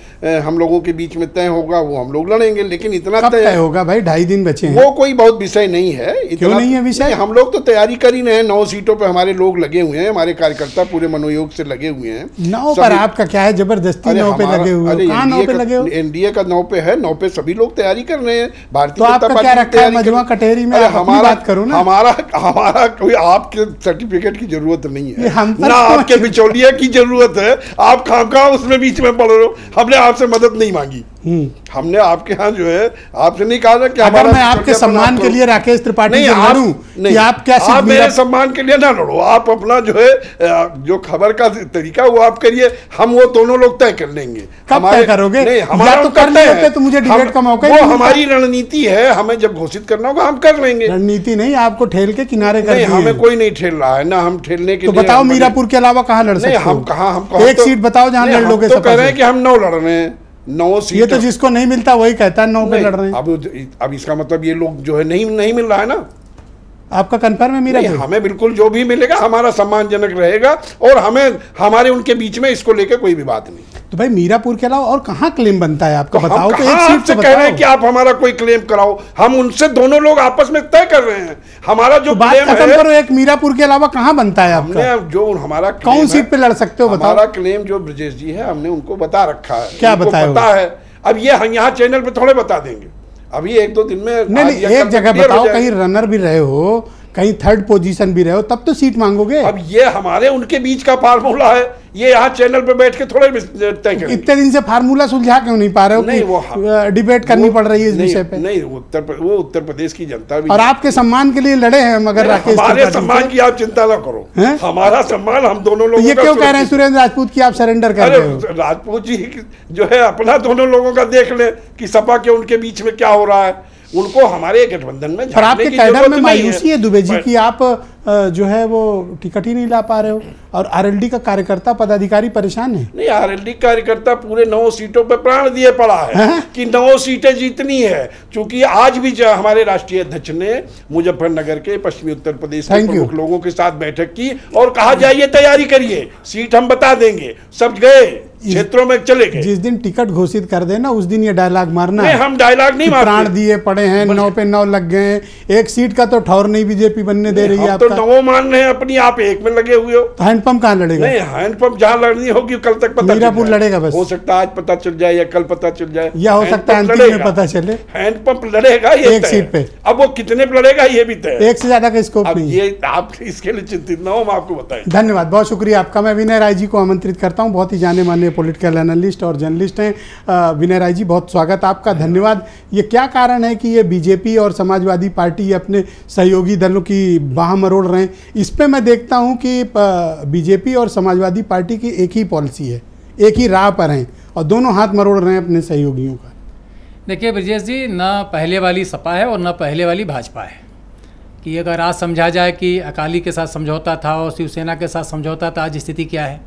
हम लोगों के बीच में तय होगा, वो हम लोग लड़ेंगे। लेकिन इतना तय होगा भाई, 2.5 दिन बचे हैं। वो कोई बहुत विषय नहीं है। क्यों नहीं है विषय? हम लोग तो तैयारी कर ही रहे हैं। 9 सीटों पे हमारे लोग लगे हुए हैं, हमारे कार्यकर्ता पूरे मनोयोग से लगे हुए हैं। 9 पर आपका क्या है, जबरदस्ती 9 पे लगे हुए हो? कहां 9 पे लगे हो? एनडीए का 9 पे है, 9 पे सभी लोग तैयारी कर रहे हैं। भारतीय जनता पार्टी क्या रखा है मजवा कटेरी में? हमारा बात करो ना। हमारा कोई आपके सर्टिफिकेट की जरूरत नहीं है, ना आपके बिचौलिया की जरूरत है। आप खामखा उसमें बीच में पड़ रहे हो। हमने आपसे मदद नहीं मांगी। हमने आपके यहाँ जो है आपसे नहीं कहा था कि अगर मैं आपके सम्मान के लिए राकेश त्रिपाठी से लड़ूं कि आप क्या आप मेरे सम्मान के लिए ना लड़ो। आप अपना जो है जो खबर का तरीका वो आप करिए, हम वो दोनों लोग तय कर लेंगे। कब तय करोगे? नहीं, हमारा तो कर लेते तो मुझे डिबेट का मौका वो हमारी रणनीति है। हमें जब घोषित करना होगा हम कर लेंगे। रणनीति नहीं, आपको ठेल के किनारे कर दिए। हमें कोई नहीं ठेल रहा है ना, हम ठेलने के लिए। तो बताओ मीरापुर के अलावा कहाँ लड़ सकते हो? हम कहाँ, एक सीट बताओ जहाँ लड़ लोगे। तो कह रहे हैं कि हम 9 लड़ रहे हैं, 9 सीट। ये तो जिसको नहीं मिलता वही कहता है 9 पे लड़ रहे हैं। अब इसका मतलब ये लोग जो है नहीं मिल रहा है ना। आपका कंफर्म है मीरा? हमें बिल्कुल जो भी मिलेगा हमारा सम्मानजनक रहेगा और हमें हमारे उनके बीच में इसको लेकर कोई विवाद नहीं। तो भाई मीरापुर के अलावा और कहाँ क्लेम बनता है आपका? बताओ तो एक सीट से कह रहे हैं कि आप हमारा कोई क्लेम कराओ। हम उनसे दोनों लोग आपस में तय कर रहे हैं। हमारा जो बात खत्म करो, एक मीरापुर के अलावा कहाँ बनता है आपका? जो हमारा कौन सीट पे लड़ सकते हो बताओ? हमारा क्लेम जो ब्रजेश जी है, हमने उनको बता रखा है। क्या बताया? पता है। अब ये हम यहाँ चैनल पे थोड़े बता देंगे, अभी 1-2 दिन में। नहीं, एक जगह बताओ, कहीं रनर भी रहे हो, कहीं 3rd पोजीशन भी रहे हो, तब तो सीट मांगोगे। अब ये हमारे उनके बीच का फार्मूला है, ये यहाँ चैनल पे बैठ के थोड़े तय करेंगे। इतने दिन से फार्मूला सुलझा क्यों नहीं पा रहे हो? नहीं, वो डिबेट करनी पड़ रही है इस विषय पे। नहीं, वो उत्तर प्रदेश की जनता भी और आपके सम्मान के लिए लड़े हैं। मगर राकेश, हमारे सम्मान की आप चिंता ना करो। हमारा सम्मान हम दोनों लोगों ये क्यों कह रहे हैं सुरेंद्र राजपूत की आप सरेंडर कर रहे हो? राजपूत जी जो है अपना दोनों लोगों का देख ले कि सपा के उनके बीच में क्या हो रहा है। उनको हमारे गठबंधन में पर आपके कैडर में मायूसी है दुबे जी की, आप जो है वो टिकट ही नहीं ला पा रहे हो और आरएलडी का कार्यकर्ता पदाधिकारी परेशान है। नहीं, आरएलडी कार्यकर्ता पूरे 9 सीटों पे प्राण दिए पड़ा है कि 9 सीटें जीतनी है। क्योंकि आज भी हमारे राष्ट्रीय अध्यक्ष ने मुजफ्फरनगर के पश्चिमी उत्तर प्रदेश के प्रमुख लोगों के साथ बैठक की और कहा जाइए तैयारी करिए, सीट हम बता देंगे। सब गए, क्षेत्रों में चले गए। जिस दिन टिकट घोषित कर देना उस दिन ये डायलॉग मारना नहीं, है। हम डायलॉग नहीं मारते। प्राण दिए पड़े हैं, 9 पे 9 लग गए हैं, एक सीट का तो ठौर नहीं बीजेपी बनने दे रही है हम तो आपका। 9 मान रहे हैं अपनी, आप 1 में लगे हुए हो। तो हैंडपंप कहाँ लड़ेगा? नहीं, हैंडपंप जहाँ लड़नी होगी कल तक पता मीरापुर लड़ेगा बस। हो सकता है आज पता चल जाए या कल पता चल जाए, या हो सकता है अंतिम में पता चले। हैंडपंप लड़ेगा ये एक तय सीट है। पे। अब वो कितने पे लड़ेगा ये भी तय है। एक से ज्यादा का स्कोप अब नहीं। ये आप इसके लिए चिंतित ना हो, हम आपको बताएं। धन्यवाद, बहुत शुक्रिया आपका। मैं विनय राय जी को आमंत्रित करता हूं, बहुत ही जाने माने पॉलिटिकल एनालिस्ट और जर्नलिस्ट हैं। विनय राय जी, बहुत स्वागत आपका, धन्यवाद। ये क्या कारण है कि ये बीजेपी और समाजवादी पार्टी अपने सहयोगी दलों की बाह मरोड़ रहे हैं? इस पे मैं देखता हूं कि बीजेपी और समाजवादी पार्टी की एक ही पॉलिसी है, एक ही राह पर हैं और दोनों हाथ मरोड़ रहे हैं अपने सहयोगियों का। देखिए ब्रजेश जी, ना पहले वाली सपा है और ना पहले वाली भाजपा है कि अगर आज समझा जाए कि अकाली के साथ समझौता था और शिवसेना के साथ समझौता था, आज स्थिति क्या है।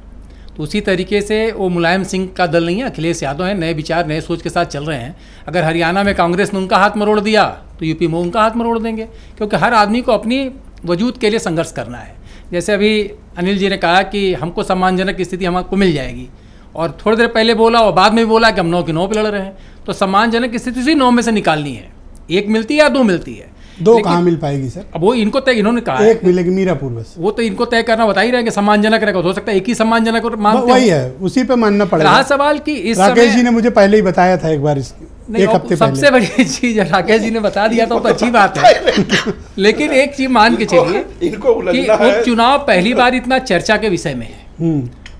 तो उसी तरीके से वो मुलायम सिंह का दल नहीं है, अखिलेश यादव है, नए विचार नए सोच के साथ चल रहे हैं। अगर हरियाणा में कांग्रेस ने उनका हाथ मरोड़ दिया तो यूपी में उनका हाथ मरोड़ देंगे, क्योंकि हर आदमी को अपनी वजूद के लिए संघर्ष करना है। जैसे अभी अनिल जी ने कहा कि हमको सम्मानजनक स्थिति हमको मिल जाएगी, और थोड़ी देर पहले बोला और बाद में भी बोला कि हम 9 के 9 पे लड़ रहे हैं। तो सम्मानजनक स्थिति से 9 में से निकालनी है, 1 मिलती है या 2 मिलती है। 2 कहाँ मिल पाएगी सर? अब वो इनको तय, इन्होंने कहा 1 मिलेगी मीरापुर बस। वो तो इनको तय करना बता ही रहे कि सम्मानजनक रहेगा, हो सकता है 1 ही सम्मानजनक मानते वही है, उसी पे मानना पड़ेगा। रहा सवाल कि इस राकेश जी ने मुझे पहले ही बताया था एक बार, एक हफ्ते पहले। सबसे बड़ी चीज राकेश जी ने बता दिया तो अच्छी बात है। लेकिन एक चीज मान के चलिए कि उपचुनाव पहली बार इतना चर्चा के विषय में है,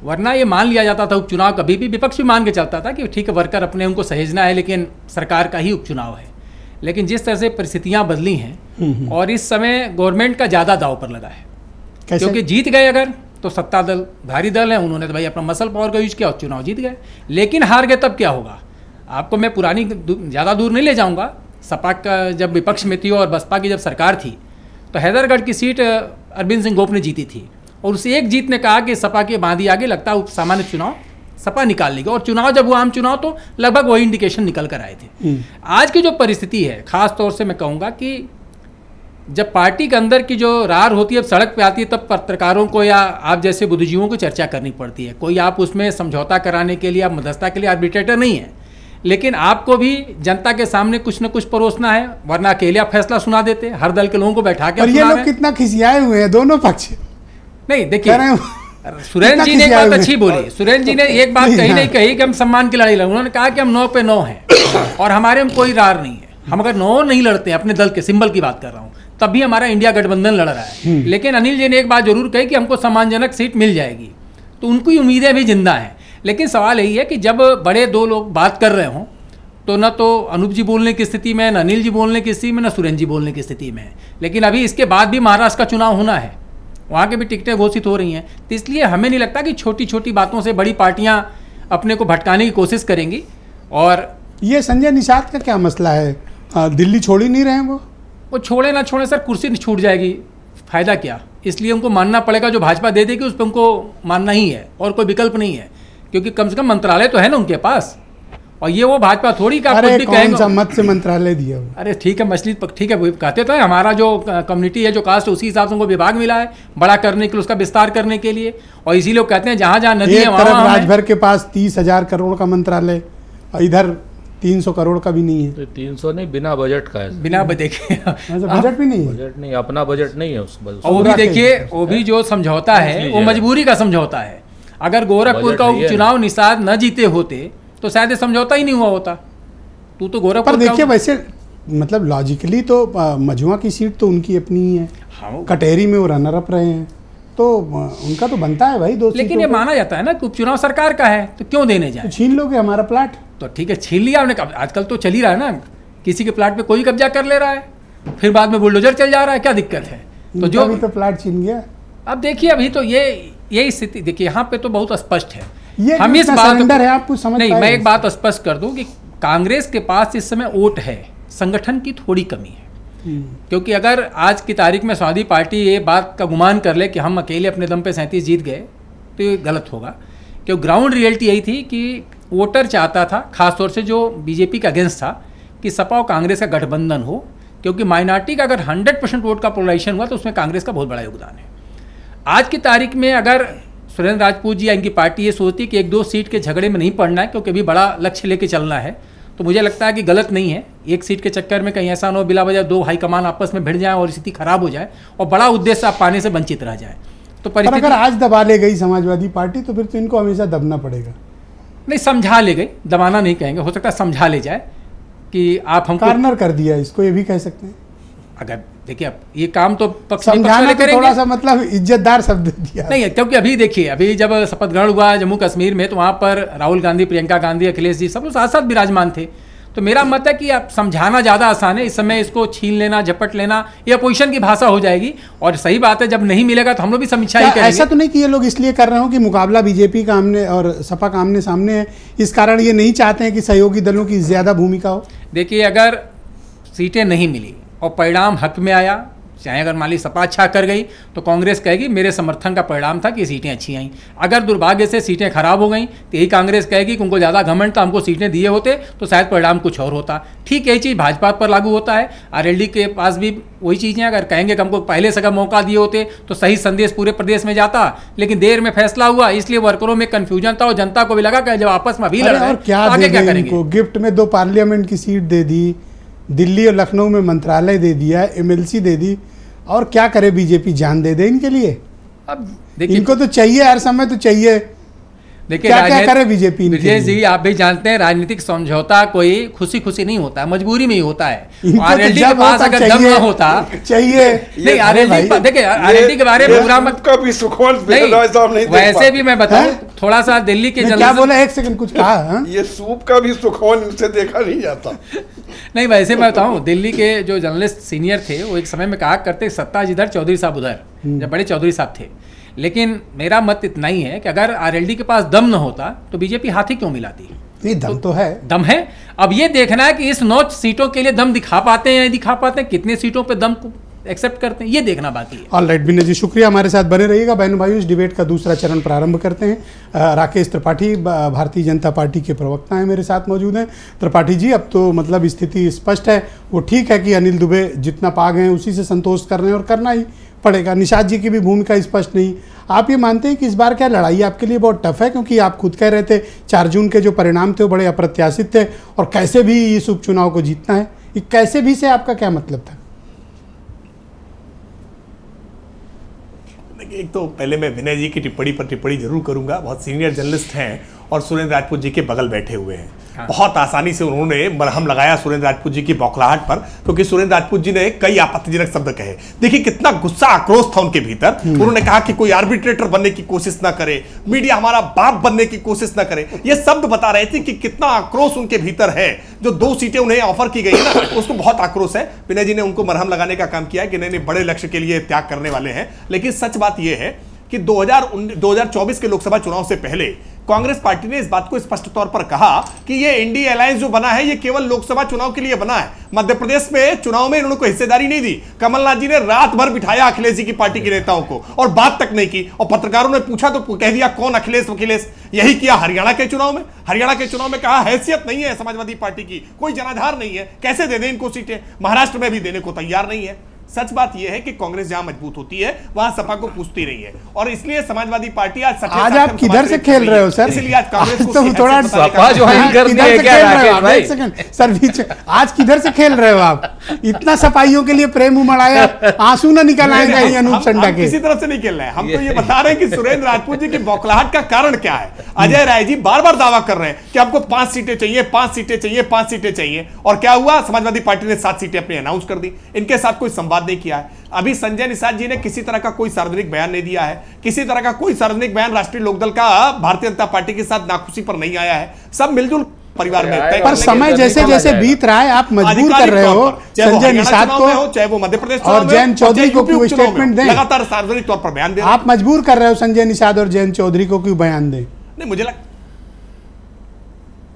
वरना ये मान लिया जाता था उपचुनाव कभी भी विपक्ष भी मान के चलता था कि ठीक है वर्कर अपने उनको सहेजना है, लेकिन सरकार का ही उपचुनाव है। लेकिन जिस तरह से परिस्थितियां बदली हैं और इस समय गवर्नमेंट का ज़्यादा दाव पर लगा है, क्योंकि जीत गए अगर तो सत्ता दल भारी दल है, उन्होंने तो भाई अपना मसल पावर का यूज किया और चुनाव जीत गए। लेकिन हार गए तब क्या होगा? आपको मैं पुरानी ज़्यादा दूर नहीं ले जाऊँगा। सपा का जब विपक्ष में थी और बसपा की जब सरकार थी तो हैदरगढ़ की सीट अरविंद सिंह गोप ने जीती थी, और उस एक जीत ने कहा कि सपा के बांधी आगे लगता है सामान्य चुनाव सपा निकाल लेगी, और चुनाव जब हुआ आम चुनाव तो लगभग वही इंडिकेशन निकल कर आए थे। आज की जो परिस्थिति है, खास तौर से मैं कहूँगा कि जब पार्टी के अंदर की जो रार होती है, अब सड़क पे आती है, तब पत्रकारों को या आप जैसे बुद्धिजीवियों को चर्चा करनी पड़ती है। कोई आप उसमें समझौता कराने के लिए, आप मध्यस्थता के लिए आर्बिट्रेटर नहीं है, लेकिन आपको भी जनता के सामने कुछ न कुछ परोसना है, वरना अकेले आप फैसला सुना देते। हर दल के लोगों को बैठा के ये लोग कितना खिसियाए हुए हैं दोनों पक्ष। नहीं देखिए, सुरेंद्र जी ने एक बात अच्छी बोली। सुरेंद्र जी ने एक बात कही नहीं कही कि हम सम्मान की लड़ाई लड़, उन्होंने कहा कि हम 9 पे 9 हैं और हमारे में कोई रार नहीं है। हम अगर 9 नहीं लड़ते हैं, अपने दल के सिंबल की बात कर रहा हूँ, तब भी हमारा इंडिया गठबंधन लड़ रहा है। लेकिन अनिल जी ने एक बात जरूर कही कि हमको सम्मानजनक सीट मिल जाएगी, तो उनकी उम्मीदें भी जिंदा हैं। लेकिन सवाल यही है कि जब बड़े 2 लोग बात कर रहे हों तो न तो अनूप जी बोलने की स्थिति में, न अनिल जी बोलने की स्थिति में, न सुरेंद्र जी बोलने की स्थिति में है। लेकिन अभी इसके बाद भी महाराष्ट्र का चुनाव होना है, वहाँ के भी टिकटें घोषित हो रही हैं। तो इसलिए हमें नहीं लगता कि छोटी छोटी बातों से बड़ी पार्टियां अपने को भटकाने की कोशिश करेंगी। और ये संजय निषाद का क्या मसला है? दिल्ली छोड़ ही नहीं रहे हैं वो छोड़े ना छोड़े सर, कुर्सी छूट जाएगी, फायदा क्या? इसलिए उनको मानना पड़ेगा, जो भाजपा दे देगी उस पर उनको मानना ही है, और कोई विकल्प नहीं है। क्योंकि कम से कम मंत्रालय तो है ना उनके पास, और ये वो भाजपा थोड़ी का कुछ भी कहेंगे। मत से मंत्रालय दिया वो। अरे ठीक है, मछली ठीक है, वो कहते तो है हमारा जो कम्युनिटी है, जो कास्ट है, उसी हिसाब से उनको विभाग मिला है बड़ा करने के लिए, उसका विस्तार करने के लिए। और इसीलिए लोग कहते हैं जहाँ जहाँ नदी है वहाँ राजभर के पास 30,000 करोड़ का मंत्रालय, और इधर 300 करोड़ का भी नहीं है। 300 नहीं, बिना बजट का है। बिना देखिए बजट भी नहीं है। बजट नहीं, अपना बजट नहीं है उस। और वो भी देखिए, वो भी जो समझौता है वो मजबूरी का समझौता है। अगर गोरखपुर का उपचुनाव निषाद न जीते होते तो शायद समझौता ही नहीं हुआ होता। तो गोरखपुर पर देखिए, वैसे मतलब लॉजिकली तो मझुआ की सीट तो उनकी अपनी ही है। हाँ, कटेरी में वो रनर अप रहे हैं, तो उनका तो बनता है भाई 2 सीटों। लेकिन ये माना जाता है ना कि उपचुनाव सरकार का है, तो क्यों देने जाए? तो छीन लोगे हमारा प्लाट। तो ठीक है, छीन लिया हमने। आजकल तो चल ही रहा है ना, किसी के प्लाट पे कोई कब्जा कर ले रहा है, फिर बाद में बुलडोजर चल जा रहा है, क्या दिक्कत है? तो जो भी तो प्लाट छीन गया। अब देखिए, अभी तो यही स्थिति देखिए, यहाँ पे तो बहुत स्पष्ट है। ये हम इस बात है, आपको समझ नहीं, मैं एक बात स्पष्ट कर दूं कि कांग्रेस के पास इस समय वोट है, संगठन की थोड़ी कमी है। क्योंकि अगर आज की तारीख में समाजवादी पार्टी ये बात का गुमान कर ले कि हम अकेले अपने दम पे 37 जीत गए, तो ये गलत होगा। क्योंकि ग्राउंड रियलिटी यही थी कि वोटर चाहता था, खासतौर से जो बीजेपी का अगेंस्ट था, कि सपा और कांग्रेस का गठबंधन हो, क्योंकि माइनॉरिटी का अगर 100% वोट का पोलराइजेशन हुआ तो उसमें कांग्रेस का बहुत बड़ा योगदान है। आज की तारीख में अगर सुरेंद्र राजपूत जी या इनकी पार्टी ये सोचती है कि 1-2 सीट के झगड़े में नहीं पड़ना है, क्योंकि अभी बड़ा लक्ष्य लेके चलना है, तो मुझे लगता है कि गलत नहीं है। 1 सीट के चक्कर में कहीं ऐसा न हो बिला वजह 2 हाईकमान आपस में भिड़ जाए और स्थिति खराब हो जाए और बड़ा उद्देश्य आप पाने से वंचित रह जाए। तो पर अगर आज दबा ले गई समाजवादी पार्टी तो फिर तो इनको हमेशा दबना पड़ेगा। नहीं, समझा ले गई, दबाना नहीं कहेंगे, हो सकता है समझा ले जाए कि आप हमको कॉर्नर कर दिया, इसको ये भी कह सकते हैं। अगर देखिए अब ये काम तो समझाना तो थोड़ा सा मतलब इज्जतदार शब्द दिया नहीं है, क्योंकि अभी देखिए, अभी जब शपथ ग्रहण हुआ जम्मू कश्मीर में तो वहाँ पर राहुल गांधी, प्रियंका गांधी, अखिलेश जी सब लोग साथ साथ विराजमान थे। तो मेरा मत है कि आप समझाना ज़्यादा आसान है, इस समय इसको छीन लेना, झपट लेना ये अपोजिशन की भाषा हो जाएगी। और सही बात है, जब नहीं मिलेगा तो हम लोग भी समीक्षा ही करेंगे। ऐसा तो नहीं कि ये लोग इसलिए कर रहे हो कि मुकाबला बीजेपी का आमने और सपा का आमने सामने है, इस कारण ये नहीं चाहते हैं कि सहयोगी दलों की ज़्यादा भूमिका हो? देखिए, अगर सीटें नहीं मिली और परिणाम हक में आया, चाहे अगर मान ली सपा अच्छा कर गई तो कांग्रेस कहेगी मेरे समर्थन का परिणाम था कि सीटें अच्छी आईं। अगर दुर्भाग्य से सीटें खराब हो गई तो यही कांग्रेस कहेगी कि उनको ज़्यादा घमंड था, हमको सीटें दिए होते तो शायद परिणाम कुछ और होता। ठीक यही चीज़ भाजपा पर लागू होता है, आरएलडी के पास भी वही चीज़ें, अगर कहेंगे कि हमको पहले से अगर मौका दिए होते तो सही संदेश पूरे प्रदेश में जाता, लेकिन देर में फैसला हुआ, इसलिए वर्करों में कन्फ्यूजन था और जनता को भी लगा कि जब आपस में अभी लड़ रहे हैं तो आगे क्या करेंगे। गिफ्ट में 2 पार्लियामेंट की सीट दे दी, दिल्ली और लखनऊ में मंत्रालय दे दिया, एमएलसी दे दी, और क्या करे बीजेपी, जान दे दे इनके लिए? अब देखिए, इनको तो चाहिए, हर समय तो चाहिए। देखिए क्या करे बीजेपी? विजय जी, आप भी जानते हैं राजनीतिक समझौता कोई खुशी खुशी नहीं होता, मजबूरी में ही होता है। आरएलडी के पास अगर दम न होता चाहिए नहीं, आरएलडी देखिए, आरएलडी के बारे में पूरा मत कभी सुखोन वैसे भी मैं बताऊं थोड़ा सा दिल्ली के क्या बोला, 1 सेकंड कुछ कहा, ये सूप का भी सुखोन इनसे देखा नहीं जाता। नहीं, वैसे मैं बताऊं, दिल्ली के जो जर्नलिस्ट सीनियर थे वो एक समय में कहा करते सत्ता जिधर चौधरी साहब उधर, जब बड़े चौधरी साहब थे। लेकिन मेरा मत इतना ही है कि अगर आरएलडी के पास दम न होता तो बीजेपी हाथी क्यों मिलाती? नहीं, दम तो है, दम है। अब ये देखना है कि इस 9 सीटों के लिए दम दिखा पाते हैं या नहीं दिखा पाते हैं, कितने सीटों पे दम को एक्सेप्ट करते हैं, ये देखना बाकी है। ऑलराइट विनय जी, शुक्रिया, हमारे साथ बने रहिएगा। बहनों भाइयों, इस डिबेट का दूसरा चरण प्रारंभ करते हैं। राकेश त्रिपाठी भारतीय जनता पार्टी के प्रवक्ता हैं, मेरे साथ मौजूद हैं। त्रिपाठी जी, अब तो मतलब स्थिति स्पष्ट है, वो ठीक है कि अनिल दुबे जितना पा गए हैं उसी से संतोष कर रहे हैं और करना ही पड़ेगा। निषाद जी की भी भूमिका स्पष्ट नहीं। आप ये मानते हैं कि इस बार क्या लड़ाई आपके लिए बहुत टफ है, क्योंकि आप खुद कह रहे थे 4 जून के जो परिणाम थे वो बड़े अप्रत्याशित थे और कैसे भी इस उपचुनाव को जीतना है? ये कैसे भी से आपका क्या मतलब था? एक तो पहले मैं विनय जी की टिप्पणी पर टिप्पणी जरूर करूंगा। बहुत सीनियर जर्नलिस्ट हैं और सुरेंद्र राजपूत जी के बगल बैठे हुए हैं। हाँ। बहुत आसानी से उन्होंने मरहम लगाया सुरेंद्र राजपूत जी की बौखलाहट पर, क्योंकि सुरेंद्र राजपूत जी ने कई आपत्तिजनक शब्द कहे। देखिए कितना गुस्सा आक्रोश था उनके भीतर। उन्होंने कहा कि कोई आर्बिट्रेटर बनने की कोशिश ना करे, मीडिया हमारा बाप बनने की कोशिश ना करे। ये शब्द बता रहे थे कि कितना आक्रोश उनके भीतर है। जो 2 सीटें उन्हें ऑफर की गई ना, उसको बहुत आक्रोश है। विनय जी ने उनको मरहम लगाने का काम किया है कि नहीं, बड़े लक्ष्य के लिए त्याग करने वाले हैं। लेकिन सच बात यह है कि 2024 के लोकसभा चुनाव से पहले कांग्रेस पार्टी ने इस बात को स्पष्ट तौर पर कहा कि ये इंडी अलायंस जो बना है ये केवल लोकसभा चुनाव के लिए बना है। मध्य प्रदेश में चुनाव में इन्होंने कोई हिस्सेदारी नहीं दी। कमलनाथ जी ने रात भर बिठाया अखिलेश जी की पार्टी के नेताओं को और बात तक नहीं की, और पत्रकारों ने पूछा तो कह दिया कौन अखिलेश वखिलेश। यही किया हरियाणा के चुनाव में। हरियाणा के चुनाव में कहा हैसियत नहीं है समाजवादी पार्टी की, कोई जनाधार नहीं है, कैसे दे दें इनको सीटें। महाराष्ट्र में भी देने को तैयार नहीं है। सच बात यह है कि कांग्रेस जहां मजबूत होती है वहां सपा को पूछती नहीं है, और इसलिए समाजवादी पार्टी आज आप किधर से खेल रहे हो सर? इसलिए आज कांग्रेस को तो थोड़ा सपा जो है एक सेकंड सर, बीच आज किधर से खेल रहे हो आप? इतना सफाइयों के लिए प्रेम उमड़ाया, आंसू ना निकल आएगा अनूप चंडा के। किसी तरफ से नहीं खेल रहे हैं हम, तो ये बता रहे हैं कि सुरेंद्र राजपूत जी की बौखलाहट का कारण क्या है। अजय राय जी बार बार दावा कर रहे हैं कि आपको 5 सीटें चाहिए, 5 सीटें चाहिए, 5 सीटें चाहिए, और क्या हुआ? समाजवादी पार्टी ने 7 सीटें अपनी अनाउंस कर दी। इनके साथ कोई संवाद नहीं किया है। अभी संजय निषाद जी ने किसी तरह का कोई सार्वजनिक बयान नहीं दिया है, किसी तरह का कोई सार्वजनिक बयान राष्ट्रीय लोकदल का भारतीय जनता पार्टी के साथ नाखुशी पर नहीं आया है। सब मिलजुल परिवार में। पर समय जैसे जैसे बीत रहा है, आप मजबूर कर रहे हो संजय निषाद को, चाहे वो मध्य प्रदेश और जयंत चौधरी को क्यों स्टेटमेंट दें? लगातार सार्वजनिक तौर पर बयान दे रहे हैं। आप मजबूर कर रहे हो संजय निषाद और जयंत चौधरी को क्यों बयान दें? नहीं, मुझे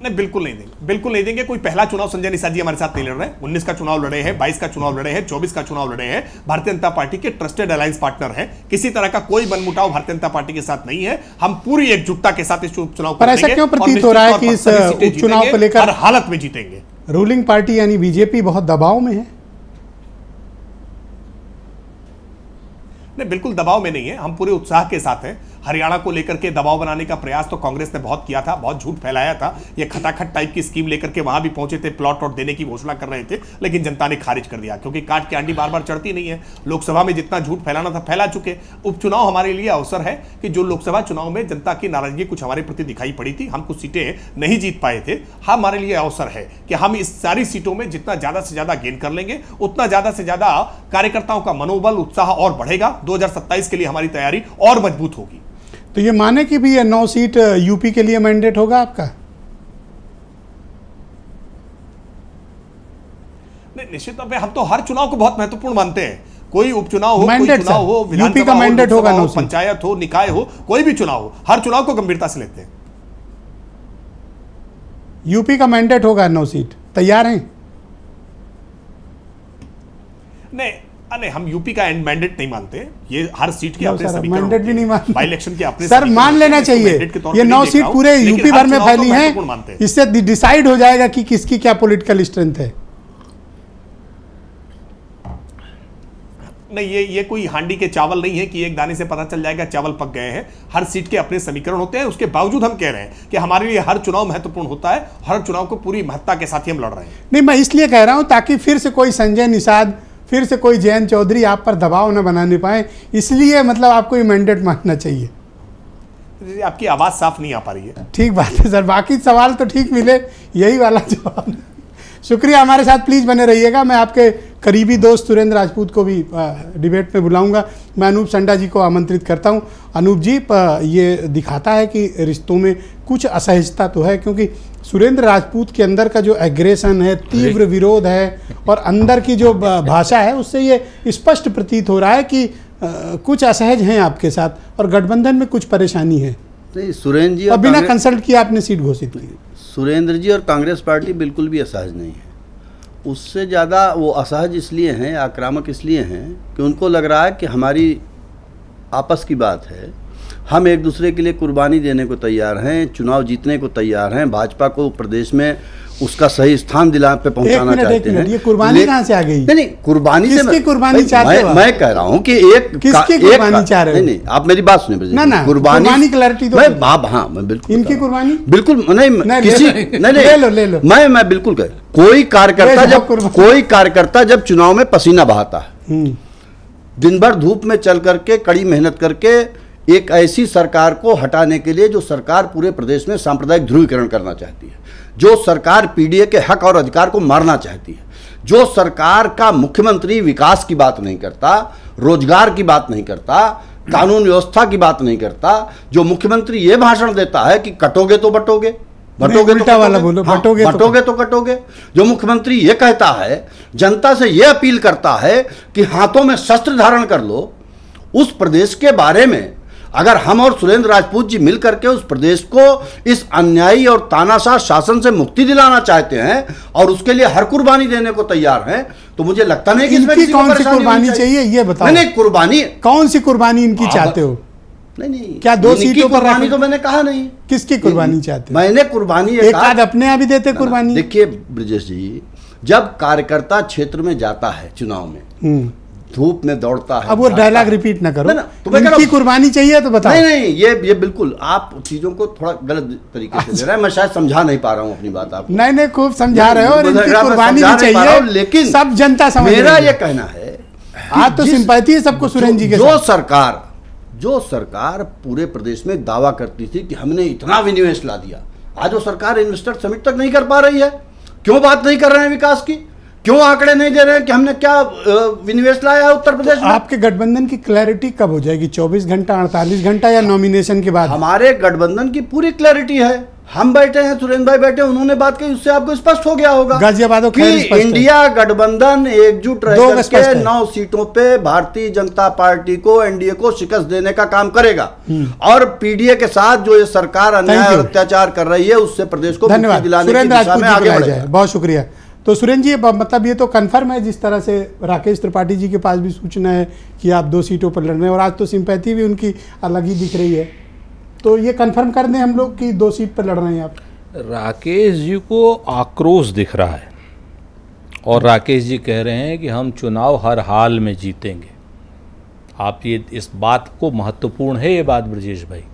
नहीं, बिल्कुल नहीं देंगे, बिल्कुल नहीं देंगे। कोई पहला चुनाव संजय निषाद जी हमारे साथ नहीं लड़ रहे हैं। 19 का चुनाव लड़े हैं, 22 का चुनाव लड़े हैं, 24 का चुनाव लड़े हैं। भारतीय जनता पार्टी के ट्रस्टेड अलायंस पार्टनर हैं। किसी तरह का कोई मनमुटाव भारतीय जनता पार्टी के साथ नहीं है। हम पूरी एकजुटता के साथ इस चुनाव पर ऐसा क्यों प्रतीत हो रहा है कि इस उपचुनाव को लेकर हर हालत में जीतेंगे? रूलिंग पार्टी यानी बीजेपी बहुत दबाव में है। नहीं, बिल्कुल दबाव में नहीं है। हम पूरे उत्साह के साथ हैं। हरियाणा को लेकर के दबाव बनाने का प्रयास तो कांग्रेस ने बहुत किया था, बहुत झूठ फैलाया था। ये खटाखट टाइप की स्कीम लेकर के वहां भी पहुंचे थे, प्लॉट वॉट देने की घोषणा कर रहे थे, लेकिन जनता ने खारिज कर दिया, क्योंकि काट की आंटी बार बार चढ़ती नहीं है। लोकसभा में जितना झूठ फैलाना था फैला चुके। उपचुनाव हमारे लिए अवसर है कि जो लोकसभा चुनाव में जनता की नाराजगी कुछ हमारे प्रति दिखाई पड़ी थी, हम कुछ सीटें नहीं जीत पाए थे, हमारे लिए अवसर है कि हम इस सारी सीटों में जितना ज्यादा से ज्यादा गेन कर लेंगे, उतना ज्यादा से ज्यादा कार्यकर्ताओं का मनोबल, उत्साह और बढ़ेगा। 2027 के लिए हमारी तैयारी और मजबूत होगी। तो ये माने कि भी ये 9 सीट यूपी के लिए मैंडेट होगा आपका? नहीं, निश्चित तौर पे हम तो हर चुनाव को बहुत महत्वपूर्ण मानते हैं। कोई उपचुनाव हो, कोई चुनाव हो, यूपी का मैंडेट होगा, पंचायत हो, निकाय हो, कोई भी चुनाव हो, हर चुनाव को गंभीरता से लेते हैं। यूपी का मैंडेट होगा 9 सीट, तैयार हैं? नहीं, हम यूपी का एंड मैंडेट नहीं मानते। ये हर सीट के अपने समीकरण, मैंडेट भी नहीं मानते, बाई इलेक्शन के अपने सर मान लेना चाहिए। ये 9 सीट पूरे यूपी भर में फैली हैं, इससे डिसाइड हो जाएगा कि किसकी क्या पॉलिटिकल स्ट्रेंथ है। नहीं, ये कोई हांडी के चावल नहीं है कि एक दाने से पता चल जाएगा चावल पक गए हैं। हर सीट के अपने समीकरण होते हैं। उसके बावजूद हम कह रहे हैं कि हमारे लिए हर चुनाव महत्वपूर्ण होता है, हर चुनाव को पूरी महत्ता के साथ ही हम लड़ रहे हैं। नहीं, मैं इसलिए कह रहा हूं ताकि फिर से कोई संजय निषाद, फिर से कोई जयंत चौधरी आप पर दबाव न बनाने पाए, इसलिए मतलब आपको ये मैंडेट मानना चाहिए। आपकी आवाज साफ नहीं आ पा रही है। ठीक बात है सर, बाकी सवाल तो ठीक मिले, यही वाला जवाब। शुक्रिया, हमारे साथ प्लीज बने रहिएगा। मैं आपके करीबी दोस्त सुरेंद्र राजपूत को भी डिबेट में बुलाऊंगा। मैं अनूप संडा जी को आमंत्रित करता हूं। अनूप जी, ये दिखाता है कि रिश्तों में कुछ असहजता तो है, क्योंकि सुरेंद्र राजपूत के अंदर का जो एग्रेशन है, तीव्र विरोध है और अंदर की जो भाषा है, उससे ये स्पष्ट प्रतीत हो रहा है कि कुछ असहज हैं आपके साथ और गठबंधन में कुछ परेशानी है। नहीं, सुरेंद्र जी और बिना कंसल्ट किए आपने सीट घोषित की। सुरेंद्र जी और कांग्रेस पार्टी बिल्कुल भी असहज नहीं है। उससे ज़्यादा वो असहज इसलिए हैं, आक्रामक इसलिए हैं कि उनको लग रहा है कि हमारी आपस की बात है, हम एक दूसरे के लिए कुर्बानी देने को तैयार हैं, चुनाव जीतने को तैयार हैं, भाजपा को प्रदेश में उसका सही स्थान दिला पे पहुंचाना चाहते हैं। ये कुर्बानी कहाँ से आ गई? नहीं, कुर्बानी से किसकी कुर्बानी चाहते हो? मैं कह रहा हूँ कि किसकी कुर्बानी चाह रहे हो? नहीं, आप मेरी बात सुनिए। ना, कुर्बानी क्लैरिटी दो। हाँ, मैं बिल्कुल इनकी कुर्बानी बिल्कुल नहीं, किसी ले लो। मैं बिल्कुल कह, कोई कार्यकर्ता जब चुनाव में पसीना बहाता है, दिन भर धूप में चल करके, कड़ी मेहनत करके एक ऐसी सरकार को हटाने के लिए जो सरकार पूरे प्रदेश में सांप्रदायिक ध्रुवीकरण करना चाहती है, जो सरकार पीडीए के हक और अधिकार को मारना चाहती है, जो सरकार का मुख्यमंत्री विकास की बात नहीं करता, रोजगार की बात नहीं करता, कानून व्यवस्था की बात नहीं करता, जो मुख्यमंत्री ये भाषण देता है कि कटोगे तो बटोगे, बटोगे तो कटोगे, जो मुख्यमंत्री ये कहता है, जनता से ये अपील करता है कि हाथों में शस्त्र धारण कर लो, उस प्रदेश के बारे में अगर हम और सुरेंद्र राजपूत जी मिल करके उस प्रदेश को इस अन्यायी और तानाशाह शासन से मुक्ति दिलाना चाहते हैं और उसके लिए हर कुर्बानी देने को तैयार हैं, तो मुझे लगता नहीं कि इसमें किसी कौन सी कुर्बानी चाहिए, ये बताओ। नहीं, कुर्बानी कौन सी कुर्बानी इनकी चाहते हो? नहीं, क्या 2 सीटों पर कुर्बानी तो मैंने कहा नहीं। किसकी कुर्बानी चाहते हो? मैंने कुर्बानी एक आध अपने यहाँ भी देते कुर्बानी। देखिए ब्रजेश जी, जब कार्यकर्ता क्षेत्र में जाता है चुनाव में, धूप में दौड़ता है, अब वो डायलॉग रिपीट ना करो। इनकी कुर्बानी चाहिए तो बताओ। नहीं, ये बिल्कुल आप चीजों को थोड़ा गलत तरीके से ले रहे हैं। मैं शायद समझा नहीं पा रहा हूँ अपनी बात आपको। नहीं, खूब समझा रहे हो और इनकी कुर्बानी भी चाहिए, लेकिन सब जनता समझ रही है। मेरा ये कहना है, आज तो सिंपैथी है सबको सुरेंद्र जी के साथ। जो सरकार पूरे प्रदेश में दावा करती थी कि हमने इतना विनिवेश ला दिया, आज वो सरकार इन्वेस्टर समिट तक नहीं कर पा रही है। क्यों बात नहीं कर रहे हैं विकास की? क्यों आंकड़े नहीं दे रहे हैं कि हमने क्या विनिवेश लाया है उत्तर प्रदेश में? आपके गठबंधन की क्लैरिटी कब हो जाएगी? 24 घंटा, 48 घंटा या नॉमिनेशन के बाद? हमारे गठबंधन की पूरी क्लैरिटी है। हम बैठे हैं, सुरेंद्र भाई बैठे, उन्होंने बात की, उससे आपको स्पष्ट हो गया होगा कि इंडिया गठबंधन एकजुट रह करके 9 सीटों पे भारतीय जनता पार्टी को, एनडीए को शिकस्त देने का काम करेगा और पीडीए के साथ जो ये सरकार अन्याय और अत्याचार कर रही है उससे प्रदेश को मुक्ति दिलाने की दिशा में आगे बढ़ेगा। बहुत शुक्रिया। तो सुरेंद्र जी, मतलब ये तो कन्फर्म है, जिस तरह से राकेश त्रिपाठी जी के पास भी सूचना है कि आप 2 सीटों पर लड़ रहे हैं और आज तो सिंपैथी भी उनकी अलग ही दिख रही है, तो ये कंफर्म कर दें हम लोग कि 2 सीट पर लड़ रहे हैं आप? राकेश जी को आक्रोश दिख रहा है और राकेश जी कह रहे हैं कि हम चुनाव हर हाल में जीतेंगे। आप ये इस बात को महत्वपूर्ण है ये बात ब्रजेश भाई,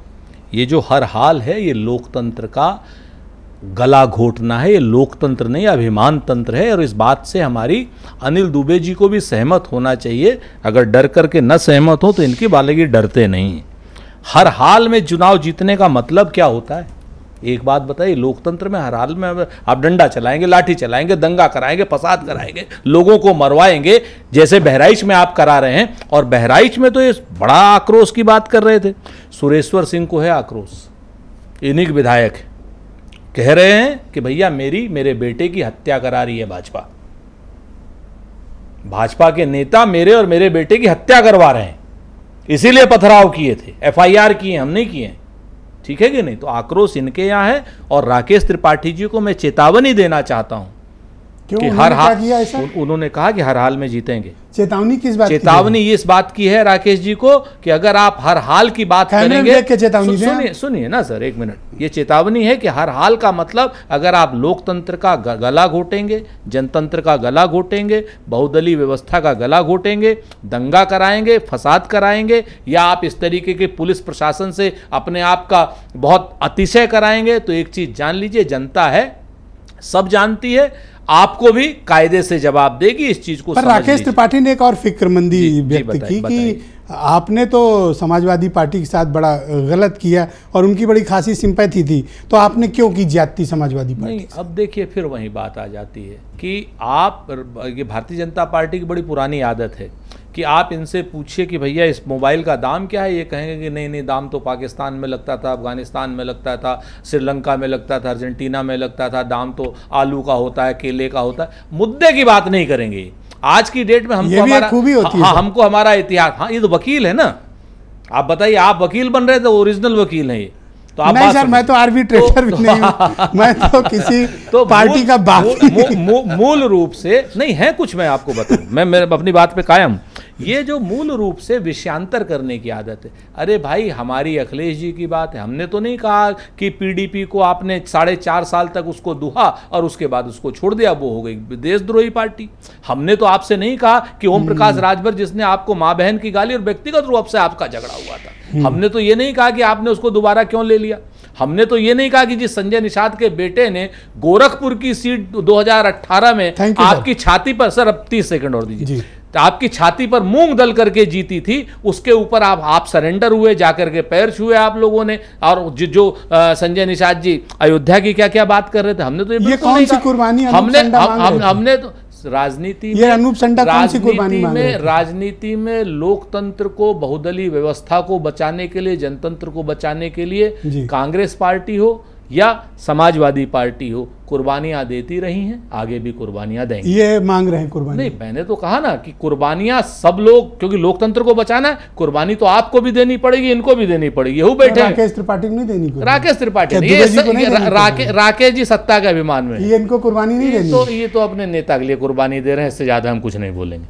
ये जो हर हाल है ये लोकतंत्र का गला घोटना है, ये लोकतंत्र नहीं अभिमान तंत्र है। और इस बात से हमारी अनिल दुबे जी को भी सहमत होना चाहिए। अगर डर करके न सहमत हो तो इनकी बालगी डरते नहीं। हर हाल में चुनाव जीतने का मतलब क्या होता है? एक बात बताइए, लोकतंत्र में हर हाल में आप डंडा चलाएंगे, लाठी चलाएंगे, दंगा कराएंगे, फसाद कराएंगे, लोगों को मरवाएंगे, जैसे बहराइच में आप करा रहे हैं। और बहराइच में तो ये बड़ा आक्रोश की बात कर रहे थे। सुरेश्वर सिंह को है आक्रोश, इन्हीं के विधायक है, कह रहे हैं कि भैया मेरे बेटे की हत्या करा रही है भाजपा। भाजपा के नेता मेरे और मेरे बेटे की हत्या करवा रहे हैं, इसीलिए पथराव किए थे, एफआईआर किए, हम नहीं किए। ठीक है कि नहीं? तो आक्रोश इनके यहाँ है। और राकेश त्रिपाठी जी को मैं चेतावनी देना चाहता हूं कि हर हाल, उन्होंने कहा कि हर हाल में जीतेंगे। चेतावनी किस बात? चेतावनी ये इस बात की है राकेश जी को कि अगर आप हर हाल की बात करेंगे, सुनिए ना सर एक मिनट, ये चेतावनी है कि हर हाल का मतलब अगर आप लोकतंत्र का गला घोटेंगे, जनतंत्र का गला घोटेंगे, बहुदलीय व्यवस्था का गला घोटेंगे, दंगा कराएंगे, फसाद कराएंगे, या आप इस तरीके के पुलिस प्रशासन से अपने आप का बहुत अतिशय कराएंगे, तो एक चीज जान लीजिए, जनता है, सब जानती है, आपको भी कायदे से जवाब देगी। इस चीज को पर राकेश त्रिपाठी ने एक और फिक्रमंदी व्यक्त की कि आपने तो समाजवादी पार्टी के साथ बड़ा गलत किया और उनकी बड़ी खासी सिंपैथी थी, तो आपने क्यों की ज्यादती समाजवादी पार्टी? नहीं, अब देखिए फिर वही बात आ जाती है कि आप, ये भारतीय जनता पार्टी की बड़ी पुरानी आदत है कि आप इनसे पूछिए कि भैया इस मोबाइल का दाम क्या है, ये कहेंगे कि नहीं दाम तो पाकिस्तान में लगता था, अफगानिस्तान में लगता था, श्रीलंका में लगता था, अर्जेंटीना में लगता था, दाम तो आलू का होता है, केले का होता है। मुद्दे की बात नहीं करेंगे। आज की डेट में हमको हमारा खूबी होती है, हमको हमारा इतिहास, हाँ ये तो वकील है ना, आप बताइए, आप वकील बन रहे थे, ओरिजिनल वकील है ये। तो आप नहीं सर, मैं तो आर्बिट्रेटर भी नहीं हूं, मैं तो किसी तो पार्टी का बाप मूल रूप से नहीं है कुछ, मैं आपको बताऊं, मैं अपनी बात पे कायम। ये जो मूल रूप से विषयांतर करने की आदत है, अरे भाई हमारी अखिलेश जी की बात है, हमने तो नहीं कहा कि पीडीपी को आपने 4.5 साल तक उसको दुहा और उसके बाद उसको छोड़ दिया, वो हो गई देशद्रोही पार्टी। हमने तो आपसे नहीं कहा कि ओम प्रकाश राजभर जिसने आपको माँ बहन की गाली और व्यक्तिगत रूप से आपका झगड़ा हुआ था, हमने तो ये नहीं कहा कि आपने उसको दोबारा क्यों ले लिया। हमने तो ये नहीं कहा कि जिस संजय निषाद के बेटे ने गोरखपुर की सीट 2018 में आपकी छाती पर, सर अब 30 सेकंड और दीजिए, तो आपकी छाती पर मूंग दल करके जीती थी, उसके ऊपर आप सरेंडर हुए, जाकर के पैर छुए आप लोगों ने। और जो संजय निषाद जी अयोध्या की क्या क्या बात कर रहे थे, हमने तो ये कौन सी कुर्बानी हमने तो राजनीति में लोकतंत्र को, बहुदलीय व्यवस्था को बचाने के लिए, जनतंत्र को बचाने के लिए कांग्रेस पार्टी हो या समाजवादी पार्टी हो, कुर्बानियां देती रही हैं, आगे भी कुर्बानियां देंगी। ये मांग रहे हैं कुर्बानी? नहीं, मैंने तो कहा ना कि कुर्बानियां सब लोग, क्योंकि लोकतंत्र को बचाना है, कुर्बानी तो आपको भी देनी पड़ेगी, इनको भी देनी पड़ेगी। वो बैठे राकेश त्रिपाठी को नहीं देनी? राकेश त्रिपाठी राकेश जी सत्ता के अभिमान में, ये इनको कुर्बानी नहीं देनी? तो ये तो अपने नेता के लिए कुर्बानी दे रहे हैं, इससे ज्यादा हम कुछ नहीं बोलेंगे।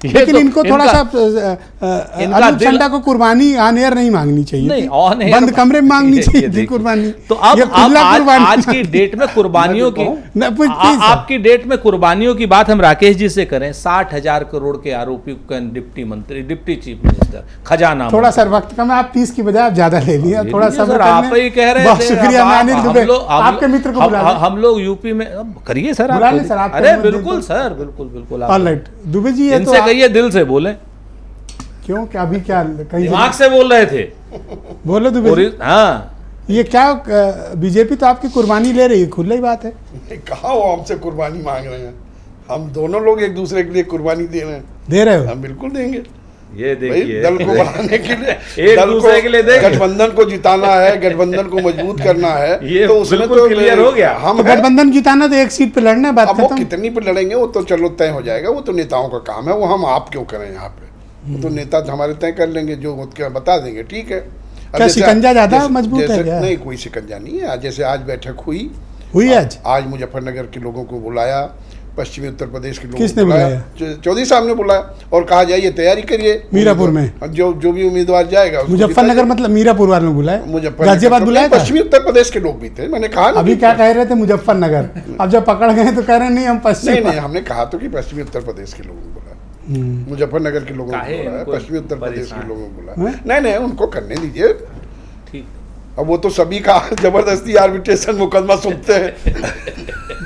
लेकिन इनको थोड़ा सा अनूप संडा को कुर्बानी ऑन एयर नहीं मांगनी चाहिए, बंद कमरे में मांगनी चाहिए कुर्बानी। तो अब आज की डेट में कुर्बानियों की, आपकी डेट में कुर्बानियों की बात हम राकेश जी से करें, 60,000 करोड़ के आरोपी डिप्टी मंत्री, डिप्टी चीफ मिनिस्टर, खजाना। थोड़ा सर वक्त कम है, आप 30 की बजाय आप ज्यादा ले लिए, थोड़ा सब्र करें। आप ही कह रहे हैं, बहुत शुक्रिया। अनिल दुबे, आपके मित्र को बुला लें। हम लोग यूपी में करिए सर, अरे बिल्कुल सर, बिल्कुल। ऑलराइट दुबे जी, इनसे कहिए दिल से बोले। क्यों, क्या अभी क्या कहीं दिमाग से बोल रहे थे? बोलो दुबे। हाँ, ये क्या बीजेपी तो आपकी कुर्बानी ले रही है, खुली बात है। कहा वो हमसे कुर्बानी मांग रहे हैं, हम दोनों लोग एक दूसरे के लिए कुर्बानी दे रहे हैं। दे रहे हो? हम बिल्कुल देंगे। ये देखिए, दल को बढ़ाने के लिए, एक दूसरे के लिए देंगे। गठबंधन को जिताना है, गठबंधन को मजबूत करना है, ये तो उसमें तो क्लियर हो गया। हम तो गठबंधन जिताना तो एक सीट पे लड़ना है, बात अब वो कितनी पे लड़ेंगे वो तो चलो तय हो जाएगा, वो तो नेताओं का काम है, वो हम आप क्यों करें यहाँ पे, तो नेता हमारे तय कर लेंगे, जो बता देंगे, ठीक है। क्या शिकंजा ज्यादा मजबूत है क्या? नहीं, कोई शिकंजा नहीं है। जैसे आज बैठक हुई आज मुजफ्फरनगर के लोगों को बुलाया, पश्चिमी उत्तर प्रदेश के लोगों को बुलाया, चौधरी साहब ने बुलाया और कहा जाइए तैयारी करिए मीरापुर में, जो भी उम्मीदवार जाएगा। मुजफ्फरनगर मतलब मीरापुर वालों ने बुलाया, गाजियाबाद बुलाया, पश्चिमी उत्तर प्रदेश के लोग भी थे। मैंने कहा अभी क्या कह रहे थे मुजफ्फरनगर, अब जब पकड़ गए तो कह रहे नहीं हम पश्चिम। नहीं, हमने कहा तो कि पश्चिमी उत्तर प्रदेश के लोगों को बुलाया। मुजफ्फरनगर के लोगों को बोला है, पश्चिमी उत्तर प्रदेश के लोगों को बोला। नहीं उनको करने दीजिए, ठीक। अब वो तो सभी का जबरदस्ती आर्बिट्रेशन मुकदमा सुनते हैं।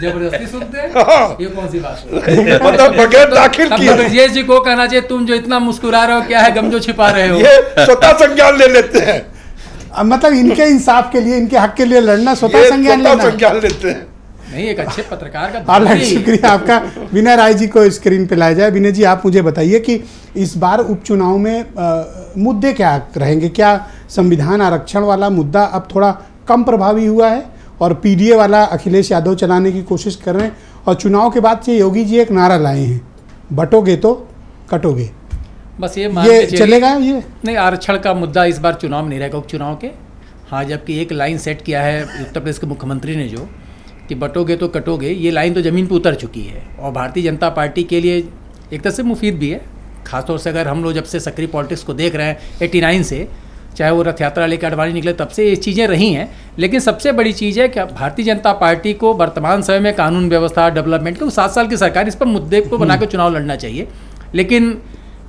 जबरदस्ती सुनते हैं? हाँ। ये कौन सी बात मतलब बगैर दाखिल किए। ब्रजेश जी को कहना चाहिए तुम जो इतना मुस्कुरा रहे हो क्या है, गम जो छिपा रहे हो। ये स्वतः संज्ञान ले लेते हैं। मतलब इनके इंसाफ के लिए, इनके हक के लिए लड़ना स्वतः संज्ञान लेते हैं। नहीं, एक अच्छे पत्रकार का शुक्रिया आपका। विनय राय जी को स्क्रीन पे लाया जाए। विनय जी, आप मुझे बताइए कि इस बार उपचुनाव में मुद्दे क्या रहेंगे? क्या संविधान आरक्षण वाला मुद्दा अब थोड़ा कम प्रभावी हुआ है और पीडीए वाला अखिलेश यादव चलाने की कोशिश कर रहे हैं? और चुनाव के बाद से योगी जी एक नारा लाए हैं, बटोगे तो कटोगे। बस ये चलेगा? ये नहीं, आरक्षण का मुद्दा इस बार चुनाव में नहीं रहेगा, उपचुनाव के। हाँ, जबकि एक लाइन सेट किया है उत्तर प्रदेश के मुख्यमंत्री ने जो कि बटोगे तो कटोगे, ये लाइन तो ज़मीन पर उतर चुकी है और भारतीय जनता पार्टी के लिए एक तरह से मुफीद भी है। खासतौर से अगर हम लोग जब से सक्रिय पॉलिटिक्स को देख रहे हैं 89 से, चाहे वो रथ यात्रा लेकर अडवाणी निकले तब से ये चीज़ें रही हैं। लेकिन सबसे बड़ी चीज़ है कि भारतीय जनता पार्टी को वर्तमान समय में कानून व्यवस्था डेवलपमेंट को 7 साल की सरकार, इस पर मुद्दे को बनाकर चुनाव लड़ना चाहिए। लेकिन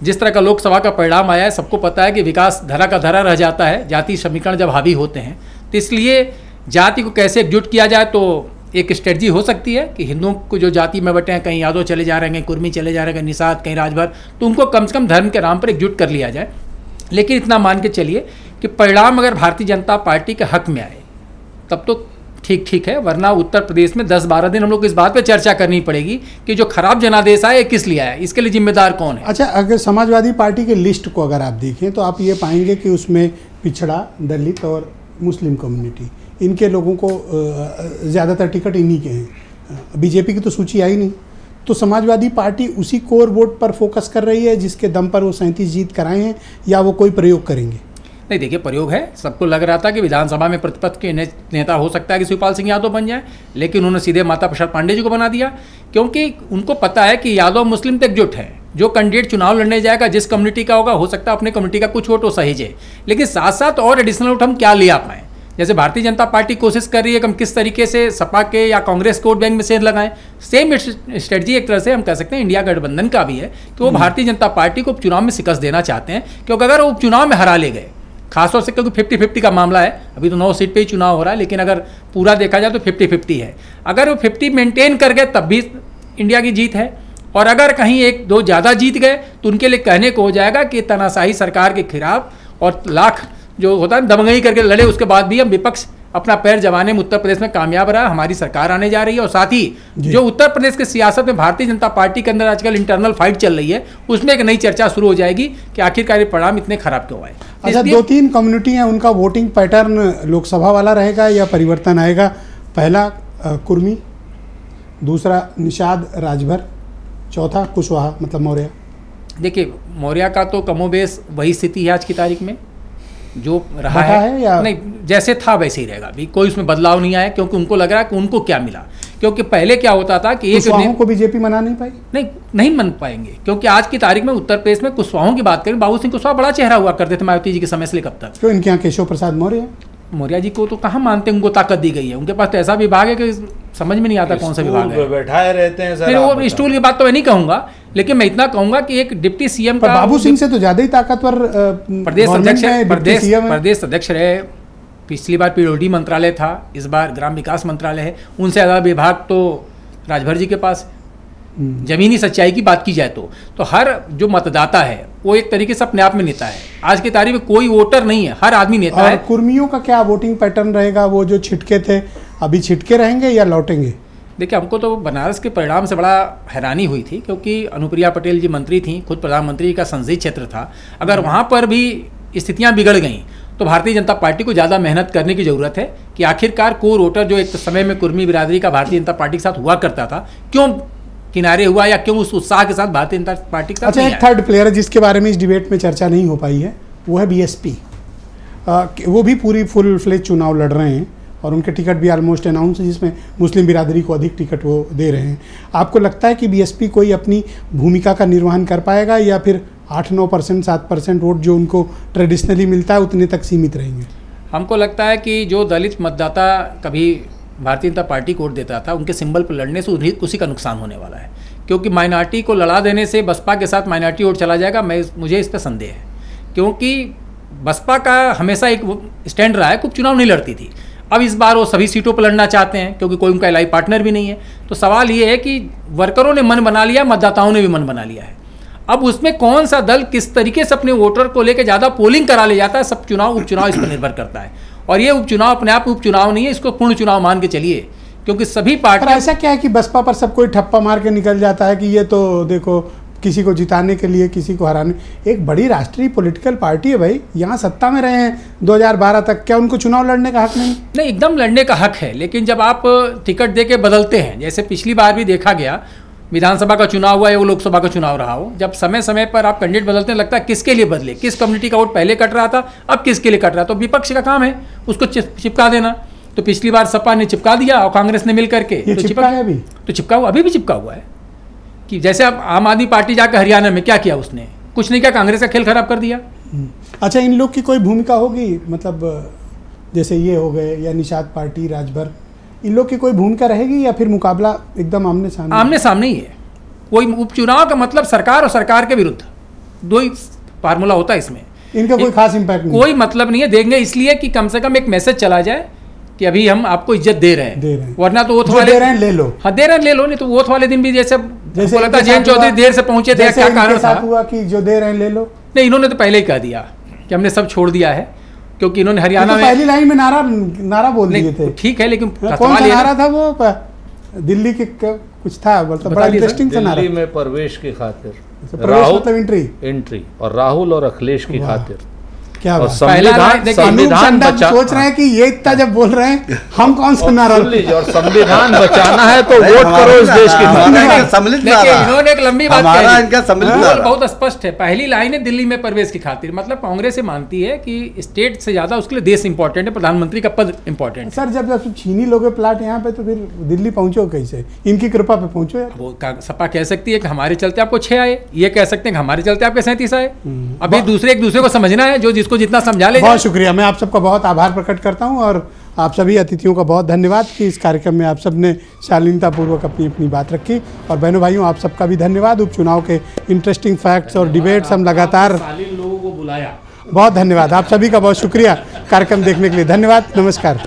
जिस तरह का लोकसभा का परिणाम आया है, सबको पता है कि विकास धरा का धरा रह जाता है जाति समीकरण जब हावी होते हैं। तो इसलिए जाति को कैसे एकजुट किया जाए, तो एक स्ट्रेटजी हो सकती है कि हिंदुओं को जो जाति में बटे हैं, कहीं यादव चले जा रहे हैं, कहीं कुर्मी चले जा रहे हैं, कहीं निषाद, कहीं राजभर, तो उनको कम से कम धर्म के नाम पर एकजुट कर लिया जाए। लेकिन इतना मान के चलिए कि परिणाम अगर भारतीय जनता पार्टी के हक में आए तब तो ठीक है, वरना उत्तर प्रदेश में 10-12 दिन हम लोग को इस बात पे चर्चा करनी पड़ेगी कि जो खराब जनादेश आया किस लिए आया, इसके लिए जिम्मेदार कौन है। अच्छा, अगर समाजवादी पार्टी की लिस्ट को अगर आप देखें तो आप ये पाएंगे कि उसमें पिछड़ा, दलित और मुस्लिम कम्युनिटी, इनके लोगों को ज़्यादातर टिकट इन्हीं के हैं। बीजेपी की तो सूची आई नहीं। तो समाजवादी पार्टी उसी कोर वोट पर फोकस कर रही है जिसके दम पर वो 37 जीत कराए हैं, या वो कोई प्रयोग करेंगे? नहीं, देखिए, प्रयोग है। सबको लग रहा था कि विधानसभा में प्रतिपक्ष के नेता हो सकता है कि शिवपाल सिंह यादव बन जाए, लेकिन उन्होंने सीधे माता प्रसाद पांडे जी को बना दिया, क्योंकि उनको पता है कि यादव मुस्लिम तो एकजुट है। जो कैंडिडेट चुनाव लड़ने जाएगा, जिस कम्युनिटी का होगा, हो सकता है अपने कम्युनिटी का कुछ वोट वो सही है, लेकिन साथ साथ और एडिशनल वोट हम क्या ले आ पाएँ। जैसे भारतीय जनता पार्टी कोशिश कर रही है कि हम किस तरीके से सपा के या कांग्रेस को वोट बैंक में सेंध लगाएं, सेम स्ट्रेटजी एक तरह से हम कह सकते हैं इंडिया गठबंधन का भी है कि वो भारतीय जनता पार्टी को उपचुनाव में शिकस्त देना चाहते हैं। क्योंकि अगर वो उपचुनाव में हरा ले गए, खासतौर से क्योंकि 50-50 का मामला है, अभी तो 9 सीट पे ही चुनाव हो रहा है, लेकिन अगर पूरा देखा जाए तो 50-50 है। अगर वो 50 मेंटेन कर गए तब भी इंडिया की जीत है, और अगर कहीं 1-2 ज़्यादा जीत गए तो उनके लिए कहने को हो जाएगा कि तानाशाही सरकार के खिलाफ और लाख जो होता है दमंगई करके लड़े, उसके बाद भी हम विपक्ष अपना पैर जमाने में उत्तर प्रदेश में कामयाब रहा, हमारी सरकार आने जा रही है। और साथ ही जो उत्तर प्रदेश की सियासत में भारतीय जनता पार्टी के अंदर आजकल इंटरनल फाइट चल रही है, उसमें एक नई चर्चा शुरू हो जाएगी कि आखिरकार परिणाम इतने खराब क्यों आए। अच्छा, 2-3 कम्युनिटी हैं, उनका वोटिंग पैटर्न लोकसभा वाला रहेगा या परिवर्तन आएगा? पहला कुर्मी, दूसरा निषाद राजभर, चौथा कुशवाहा मतलब मौर्य। देखिए, मौर्य का तो कमोबेश वही स्थिति है आज की तारीख में जो रहा है या नहीं, जैसे था वैसे ही रहेगा। अभी कोई उसमें बदलाव नहीं आया, क्योंकि उनको लग रहा है कि उनको क्या मिला। क्योंकि पहले क्या होता था कि कुशवाहों को बीजेपी मना नहीं पाई, नहीं मन पाएंगे, क्योंकि आज की तारीख में उत्तर प्रदेश में कुशवाहों की बात करें, बाबू सिंह कुशवाहा बड़ा चेहरा हुआ करते थे मायावती जी के समय से लेकर अब तक। तो इनके यहाँ केशव प्रसाद मौर्य जी को तो कहाँ मानते, उनको ताकत दी गई है। उनके पास तो ऐसा विभाग है कि समझ में नहीं आता कौन सा विभाग है, बैठाए रहते हैं। फिर वो स्टूल की बात तो मैं नहीं कहूँगा, लेकिन मैं इतना कहूँगा कि एक डिप्टी सीएम का, बाबू सिंह से तो ज्यादा ही ताकतवर प्रदेश अध्यक्ष रहे। पिछली बार पीडब्ल्यूडी मंत्रालय था, इस बार ग्राम विकास मंत्रालय है। उनसे ज़्यादा विभाग तो राजभर जी के पास। जमीनी सच्चाई की बात की जाए तो हर जो मतदाता है वो एक तरीके से अपने आप में नेता है। आज की तारीख में कोई वोटर नहीं है, हर आदमी नेता है। कुर्मियों का क्या वोटिंग पैटर्न रहेगा? वो जो छिटके थे अभी छिटके रहेंगे या लौटेंगे? देखिए, हमको तो बनारस के परिणाम से बड़ा हैरानी हुई थी, क्योंकि अनुप्रिया पटेल जी मंत्री थी, खुद प्रधानमंत्री का संसदीय क्षेत्र था। अगर वहाँ पर भी स्थितियाँ बिगड़ गई तो भारतीय जनता पार्टी को ज़्यादा मेहनत करने की ज़रूरत है कि आखिरकार कोर वोटर जो एक समय में कुर्मी बिरादरी का भारतीय जनता पार्टी के साथ हुआ करता था, क्यों किनारे हुआ या क्यों उस उत्साह के साथ भारतीय जनता पार्टी के साथ। अच्छा, एक थर्ड प्लेयर है जिसके बारे में इस डिबेट में चर्चा नहीं हो पाई है, वो है बीएसपी। वो भी पूरी फुल फ्लेज चुनाव लड़ रहे हैं और उनके टिकट भी ऑलमोस्ट अनाउंस है, जिसमें मुस्लिम बिरादरी को अधिक टिकट वो दे रहे हैं। आपको लगता है कि बीएसपी कोई अपनी भूमिका का निर्वहन कर पाएगा या फिर 8-9%, 7% वोट जो उनको ट्रेडिशनली मिलता है उतने तक सीमित रहेंगे? हमको लगता है कि जो दलित मतदाता कभी भारतीय जनता पार्टी को वोट देता था, उनके सिंबल पर लड़ने से उसी का नुकसान होने वाला है। क्योंकि माइनॉरिटी को लड़ा देने से बसपा के साथ माइनॉरिटी वोट चला जाएगा, मुझे इस पर संदेह है। क्योंकि बसपा का हमेशा एक स्टैंड रहा है कि उपचुनाव नहीं लड़ती थी। अब इस बार वो सभी सीटों पर लड़ना चाहते हैं क्योंकि कोई उनका एलाई पार्टनर भी नहीं है। तो सवाल ये है कि वर्करों ने मन बना लिया, मतदाताओं ने भी मन बना लिया है। अब उसमें कौन सा दल किस तरीके से अपने वोटर को लेकर ज़्यादा पोलिंग करा ले जाता है, सब उपचुनाव इस पर निर्भर करता है। और ये उपचुनाव अपने आप उपचुनाव नहीं है, इसको पूर्ण चुनाव मान के चलिए, क्योंकि सभी पार्टी। ऐसा क्या है कि बसपा पर सब कोई ठप्पा मार के निकल जाता है कि ये तो देखो किसी को जिताने के लिए, किसी को हराने, एक बड़ी राष्ट्रीय पॉलिटिकल पार्टी है भाई, यहाँ सत्ता में रहे हैं 2012 तक, क्या उनको चुनाव लड़ने का हक नहीं? नहीं, एकदम लड़ने का हक है, लेकिन जब आप टिकट दे के बदलते हैं, जैसे पिछली बार भी देखा गया, विधानसभा का चुनाव हुआ या वो लोकसभा का चुनाव रहा हो, जब समय समय पर आप कैंडिडेट बदलते हैं, लगता है किसके लिए बदले, किस कम्युनिटी का वोट पहले कट रहा था, अब किसके लिए कट रहा, तो विपक्ष का काम है उसको चिपका देना। तो पिछली बार सपा ने चिपका दिया और कांग्रेस ने मिल करके तो चिपका हुआ, अभी भी चिपका हुआ है। कि जैसे अब आम आदमी पार्टी जाकर हरियाणा में क्या किया, उसने कुछ नहीं किया, कांग्रेस का खेल खराब कर दिया। अच्छा, इन लोग की कोई भूमिका होगी, मतलब जैसे ये हो गए या निषाद पार्टी, राजभर, इन लोग की कोई भूमिका रहेगी या फिर मुकाबला एकदम आमने सामने ही है? कोई उपचुनाव का मतलब सरकार और सरकार के विरुद्ध, दो ही फार्मूला होता है इसमें। इनका कोई खास इम्पैक्ट नहीं, कोई मतलब नहीं है। देंगे इसलिए कि कम से कम एक मैसेज चला जाए कि अभी हम आपको इज्जत दे रहे हैं। वरना तो वोट वाले दे रहे हैं ले लो, हाँ दे रहे हैं ले लो, नहीं तो वोट वाले दिन भी जैसे लगता जयंत चौधरी देर से पहुंचे थे, क्या कारण था हुआ कि जो दे रहे हैं ले लो? नहीं, इन्होंने तो पहले ही कह दिया कि हमने सब छोड़ दिया है, क्योंकि इन्होंने हरियाणा में पहली लाइन में नारा बोल दिए थे। ठीक है, लेकिन कौन सा नारा था वो? दिल्ली के कुछ था, मतलब बड़ा इंटरेस्टिंग था नारा। दिल्ली में प्रवेश की खातिर, प्रवेश मतलब एंट्री, और राहुल और अखिलेश की खातिर। क्या और संविधान सोच रहे हैं कि ये इतना जब बोल रहे हैं, हम कौन सा नारा? और संविधान बचाना है तो वोट करो इस देश की। इन्होंने एक लंबी बात कही, बहुत स्पष्ट है। पहली लाइन है दिल्ली में प्रवेश की खातिर, मतलब कांग्रेस ये मानती है कि स्टेट से ज्यादा उसके लिए देश इंपॉर्टेंट है, प्रधानमंत्री का पद इंपॉर्टेंट है। सर, जब छीनी लोगे प्लाट यहाँ पे, तो फिर दिल्ली पहुंचो कैसे? इनकी कृपा पे पहुंचो यार। वो सपा कह सकती है कि हमारे चलते आपको 6 आए, ये कह सकते हैं कि हमारे चलते आपके 37 आए। अभी दूसरे एक दूसरे को समझना है, जो जिसको जितना समझा ले। बहुत शुक्रिया, मैं आप सबका बहुत आभार प्रकट करता हूं, और आप सभी अतिथियों का बहुत धन्यवाद कि इस कार्यक्रम में आप सबने शालीनतापूर्वक अपनी अपनी बात रखी। और बहनों भाइयों, आप सबका भी धन्यवाद। उपचुनाव के इंटरेस्टिंग फैक्ट्स और डिबेट्स हम लगातार, लोगों को बुलाया, बहुत धन्यवाद। आप सभी का बहुत शुक्रिया कार्यक्रम देखने के लिए, धन्यवाद, नमस्कार।